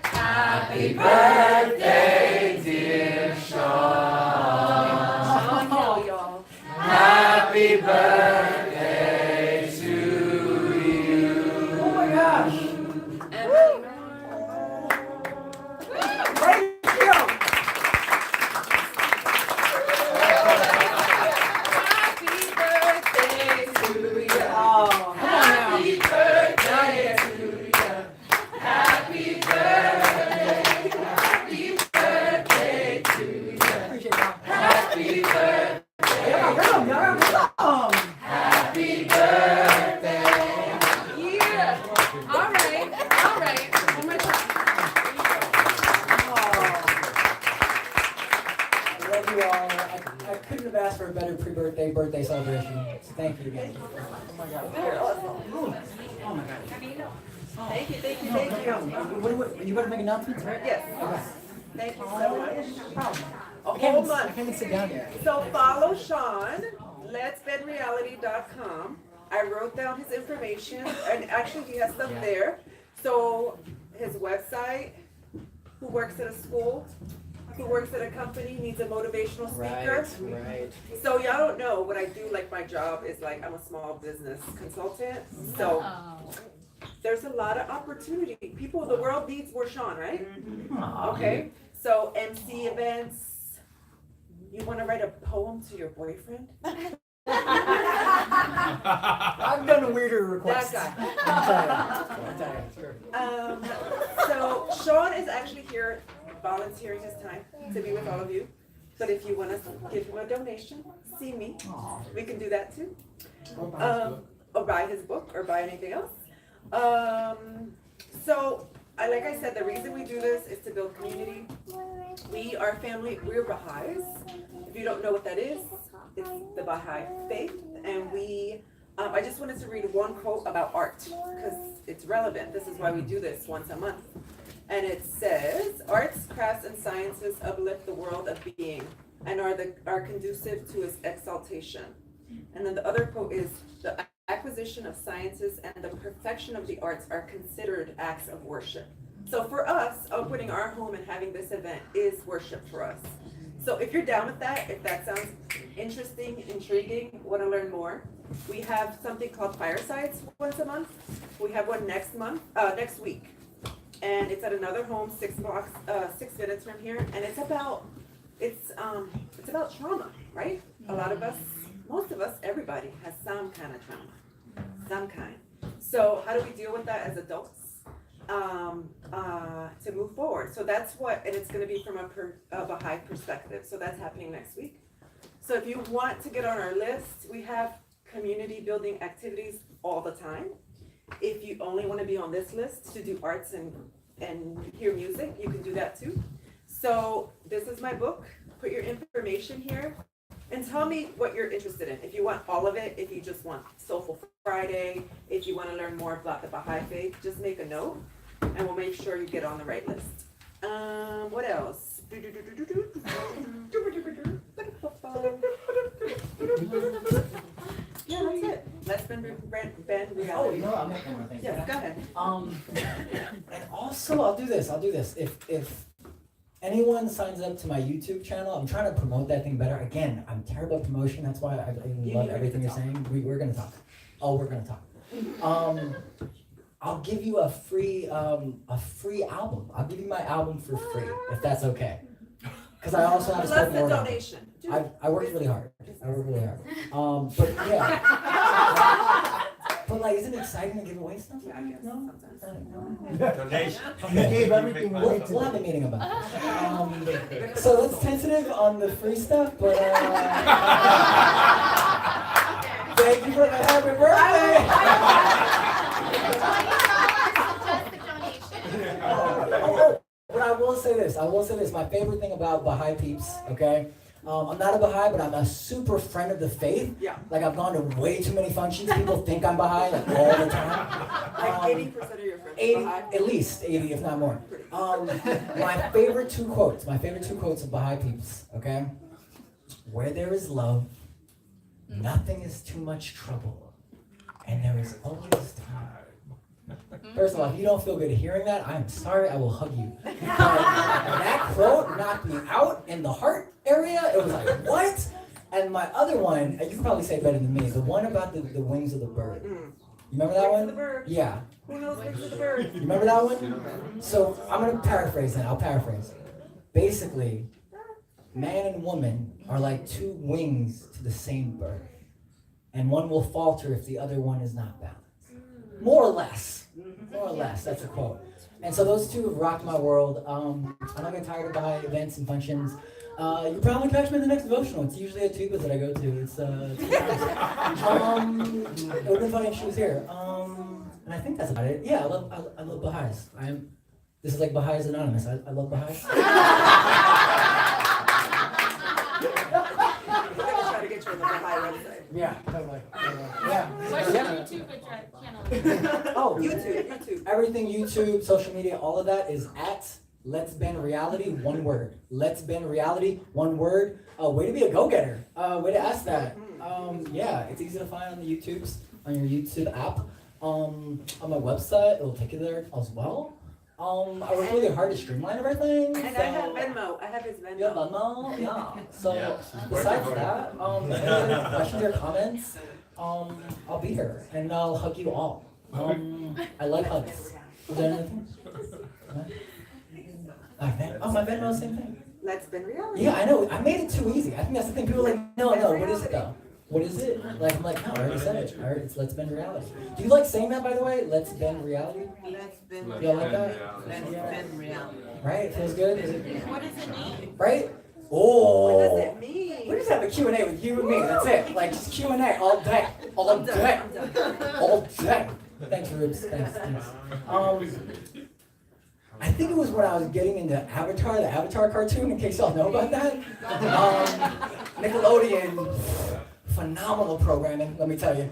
Speaker 11: Happy birthday, dear Sean.
Speaker 5: Y'all.
Speaker 11: Happy birthday to you.
Speaker 6: Oh my gosh. Thank you.
Speaker 11: Happy birthday to you.
Speaker 6: Oh, come on now.
Speaker 11: Happy birthday to you. Happy birthday. Happy birthday to you.
Speaker 6: Appreciate that.
Speaker 11: Happy birthday.
Speaker 6: Come on.
Speaker 11: Happy birthday. Yeah. All right. One more time.
Speaker 1: I love you all. I couldn't have asked for a better birthday celebration. So thank you again. Oh my God. Oh my God.
Speaker 5: Thank you.
Speaker 1: You better make announcements, right?
Speaker 5: Yes. Thank you so much. A
Speaker 1: I can't
Speaker 5: whole
Speaker 1: even
Speaker 5: month.
Speaker 1: sit down yet.
Speaker 5: So follow Sean, letsbendreality.com. I wrote down his information, and actually he has stuff there. So his website, who works at a school, who works at a company, needs a motivational speaker.
Speaker 1: Right.
Speaker 5: So y'all don't know what I do, like my job is like, I'm a small business consultant. So there's a lot of opportunity. People, the world needs more Sean, right? Okay, so MC events. You wanna write a poem to your boyfriend?
Speaker 1: I've done weirder requests.
Speaker 5: That guy.
Speaker 1: I'm tired. Sure.
Speaker 5: So Sean is actually here volunteering his time to be with all of you. But if you want to give him a donation, see me. We can do that too. Or buy his book or buy anything else. So like I said, the reason we do this is to build community. We are family, we're Baha'is. If you don't know what that is, it's the Baha'i faith. And I just wanted to read one quote about art because it's relevant. This is why we do this once a month. And it says, arts, crafts, and sciences uplift the world of being and are conducive to its exaltation. And then the other quote is, the acquisition of sciences and the perfection of the arts are considered acts of worship. So for us, opening our home and having this event is worship for us. So if you're down with that, if that sounds interesting, intriguing, want to learn more, we have something called Firesides once a month. We have one next week. And it's at another home, 6 minutes from here. And it's about trauma, right? A lot of us, most of us, everybody has some kind of trauma, some kind. So how do we deal with that as adults to move forward? So that's what, and it's going to be from a Baha'i perspective. So that's happening next week. So if you want to get on our list, we have community building activities all the time. If you only want to be on this list to do arts and hear music, you can do that too. So this is my book. put your information here and tell me what you're interested in. If you want all of it, if you just want Soulful Friday, if you want to learn more about the Baha'i Faith, just make a note and we'll make sure you get on the right list. What else? Yeah, that's it. Let's bend reality.
Speaker 1: Oh, you know, I'll make one more thing.
Speaker 5: Yeah, go ahead.
Speaker 1: And also, I'll do this. If anyone signs up to my YouTube channel, I'm trying to promote that thing better. Again, I'm terrible at promotion. That's why I love everything you're saying. We're gonna talk. Oh, we're gonna talk. I'll give you a free album. I'll give you my album for free, if that's okay. Because I also have a
Speaker 5: Plus
Speaker 1: spoken
Speaker 5: the
Speaker 1: word album.
Speaker 5: donation.
Speaker 1: I worked really hard. But yeah. But like, isn't it exciting to give away stuff?
Speaker 5: Yeah, I guess
Speaker 1: No?
Speaker 3: You gave everything away
Speaker 1: We'll have a meeting about it. So that's tentative on the free stuff, but thank you for the happy birthday. But I will say this. My favorite thing about Baha'i peeps, okay? I'm not a Baha'i, but I'm a super friend of the faith.
Speaker 5: Yeah.
Speaker 1: Like, I've gone to way too many functions. People think I'm Baha'i, like, all the time.
Speaker 5: Like 80% of your friends
Speaker 1: 80,
Speaker 5: are Baha'i.
Speaker 1: at least 80, if not more. My favorite two quotes of Baha'i peeps, okay? Where there is love, nothing is too much trouble, and there is always time. First of all, if you don't feel good hearing that, I'm sorry, I will hug you. That quote knocked me out in the heart area. It was like, what? And my other one, and you can probably say it better than me, the one about the wings of the bird. You remember that
Speaker 5: Wings
Speaker 1: one?
Speaker 5: of the bird.
Speaker 1: Yeah.
Speaker 5: Who knows wings of the bird?
Speaker 1: You remember that one? So I'm going to paraphrase that. I'll paraphrase. Basically, man and woman are like two wings to the same bird. And one will falter if the other one is not balanced. More or less. That's a quote. And so those two have rocked my world. I'm not getting tired of Baha'i events and functions. You probably catch me in the next devotional. It's usually at Tubas that I go to. It's it would have been funny if she was here. And I think that's about it. Yeah, I love Baha'is. This is like Baha'is Anonymous. I love Baha'is.
Speaker 5: Try to get you on the Baha'i website.
Speaker 1: Yeah, totally. Yeah.
Speaker 8: What's your YouTube channel?
Speaker 1: Oh,
Speaker 5: YouTube.
Speaker 1: Everything YouTube, social media, all of that is at Let's Bend Reality, one word. Let's Bend Reality, one word. Way to be a go-getter. Way to ask that. Yeah, it's easy to find on the YouTubes, on your YouTube app. On my website, it'll take you there as well. I work really hard to streamline everything.
Speaker 5: And I have Venmo. I have his Venmo.
Speaker 1: Yeah, Venmo, yeah. So besides that, any other questions or comments, I'll be here and I'll hug you all. I like hugs. Is there anything? Oh, my Venmo, same thing.
Speaker 5: Let's Bend Reality.
Speaker 1: Yeah, I know. I made it too easy. I think that's the thing. People are like, no, what is it though? What is it? Like, I'm like, no, I already said it. It's Let's Bend Reality. Do you like saying that, by the way? Let's Bend Reality?
Speaker 9: Let's bend
Speaker 1: You all
Speaker 9: reality.
Speaker 1: like that?
Speaker 9: Let's bend reality.
Speaker 1: Right? It feels good?
Speaker 8: What does it mean?
Speaker 1: Right? Oh.
Speaker 5: What does it mean?
Speaker 1: We just have a Q&A with you and me. That's it. Like, just Q&A all day. All day. All day. Thanks, Rubes. Thanks. I think it was when I was getting into Avatar, the Avatar cartoon, in case y'all know about that. Nickelodeon, phenomenal programming, let me tell you.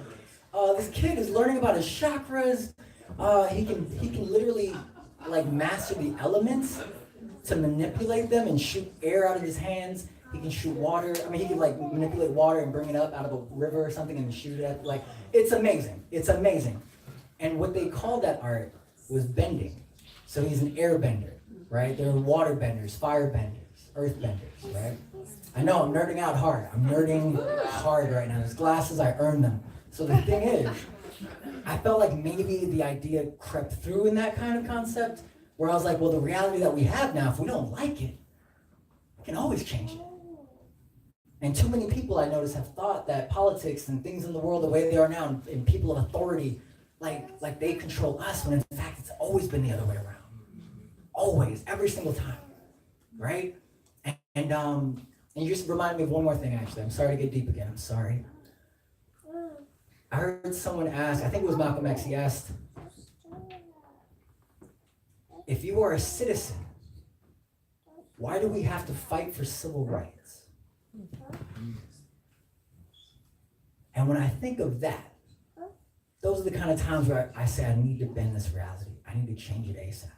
Speaker 1: This kid is learning about his chakras. He can literally like master the elements to manipulate them and shoot air out of his hands. He can shoot water. I mean, he can like manipulate water and bring it up out of a river or something and shoot it at, like, it's amazing. It's amazing. And what they called that art was bending. So he's an airbender, right? There are water benders, fire benders, earth benders, right? I know, I'm nerding out hard. I'm nerding hard right now. Those glasses, I earned them. So the thing is, I felt like maybe the idea crept through in that kind of concept, where I was like, well, the reality that we have now, if we don't like it, we can always change it. And too many people, I notice, have thought that politics and things in the world the way they are now, and people of authority, like they control us, when in fact it's always been the other way around. Always, every single time, right? And you just reminded me of one more thing, actually. I'm sorry to get deep again, I'm sorry. I heard someone ask, I think it was Malcolm X, he asked, if you are a citizen, why do we have to fight for civil rights? And when I think of that, those are the kind of times where I say I need to bend this reality. I need to change it ASAP.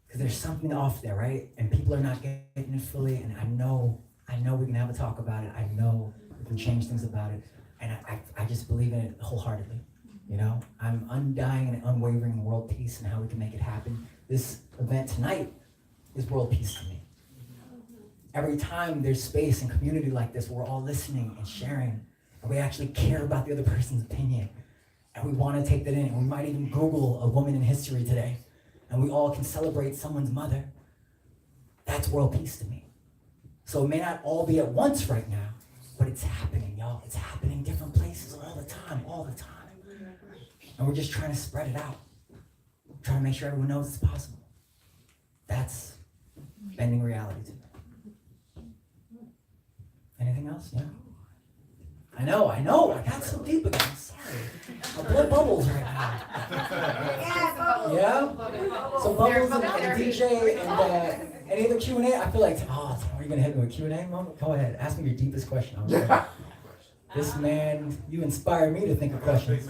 Speaker 1: Because there's something off there, right? And people are not getting it fully. And I know we can have a talk about it. I know we can change things about it. And I just believe in it wholeheartedly. You know, I'm undying and unwavering in world peace and how we can make it happen. This event tonight is world peace to me. Every time there's space and community like this, we're all listening and sharing, and we actually care about the other person's opinion, and we want to take that in. And we might even Google a woman in history today, and we all can celebrate someone's mother. That's world peace to me. So it may not all be at once right now, but it's happening, y'all. It's happening different places all the time. And we're just trying to spread it out. Trying to make sure everyone knows it's possible. That's bending reality to me. Anything else? Yeah. I know. I got so deep again. I'm sorry. My blood bubbles right now. Yeah? So Bubbles and DJ and any other Q&A? I feel like, are you going to hit me with a Q&A moment? Go ahead. Ask me your deepest question. This man, you inspired me to think of questions.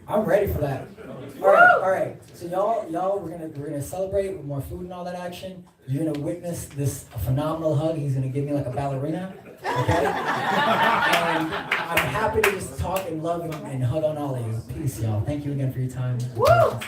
Speaker 1: I'm ready for that. All right. So y'all, we're gonna celebrate with more food and all that action. You're gonna witness this phenomenal hug. He's gonna give me like a ballerina. Okay? And I'm happy to just talk and love and hug on all of you. Peace, y'all. Thank you again for your time. Woo!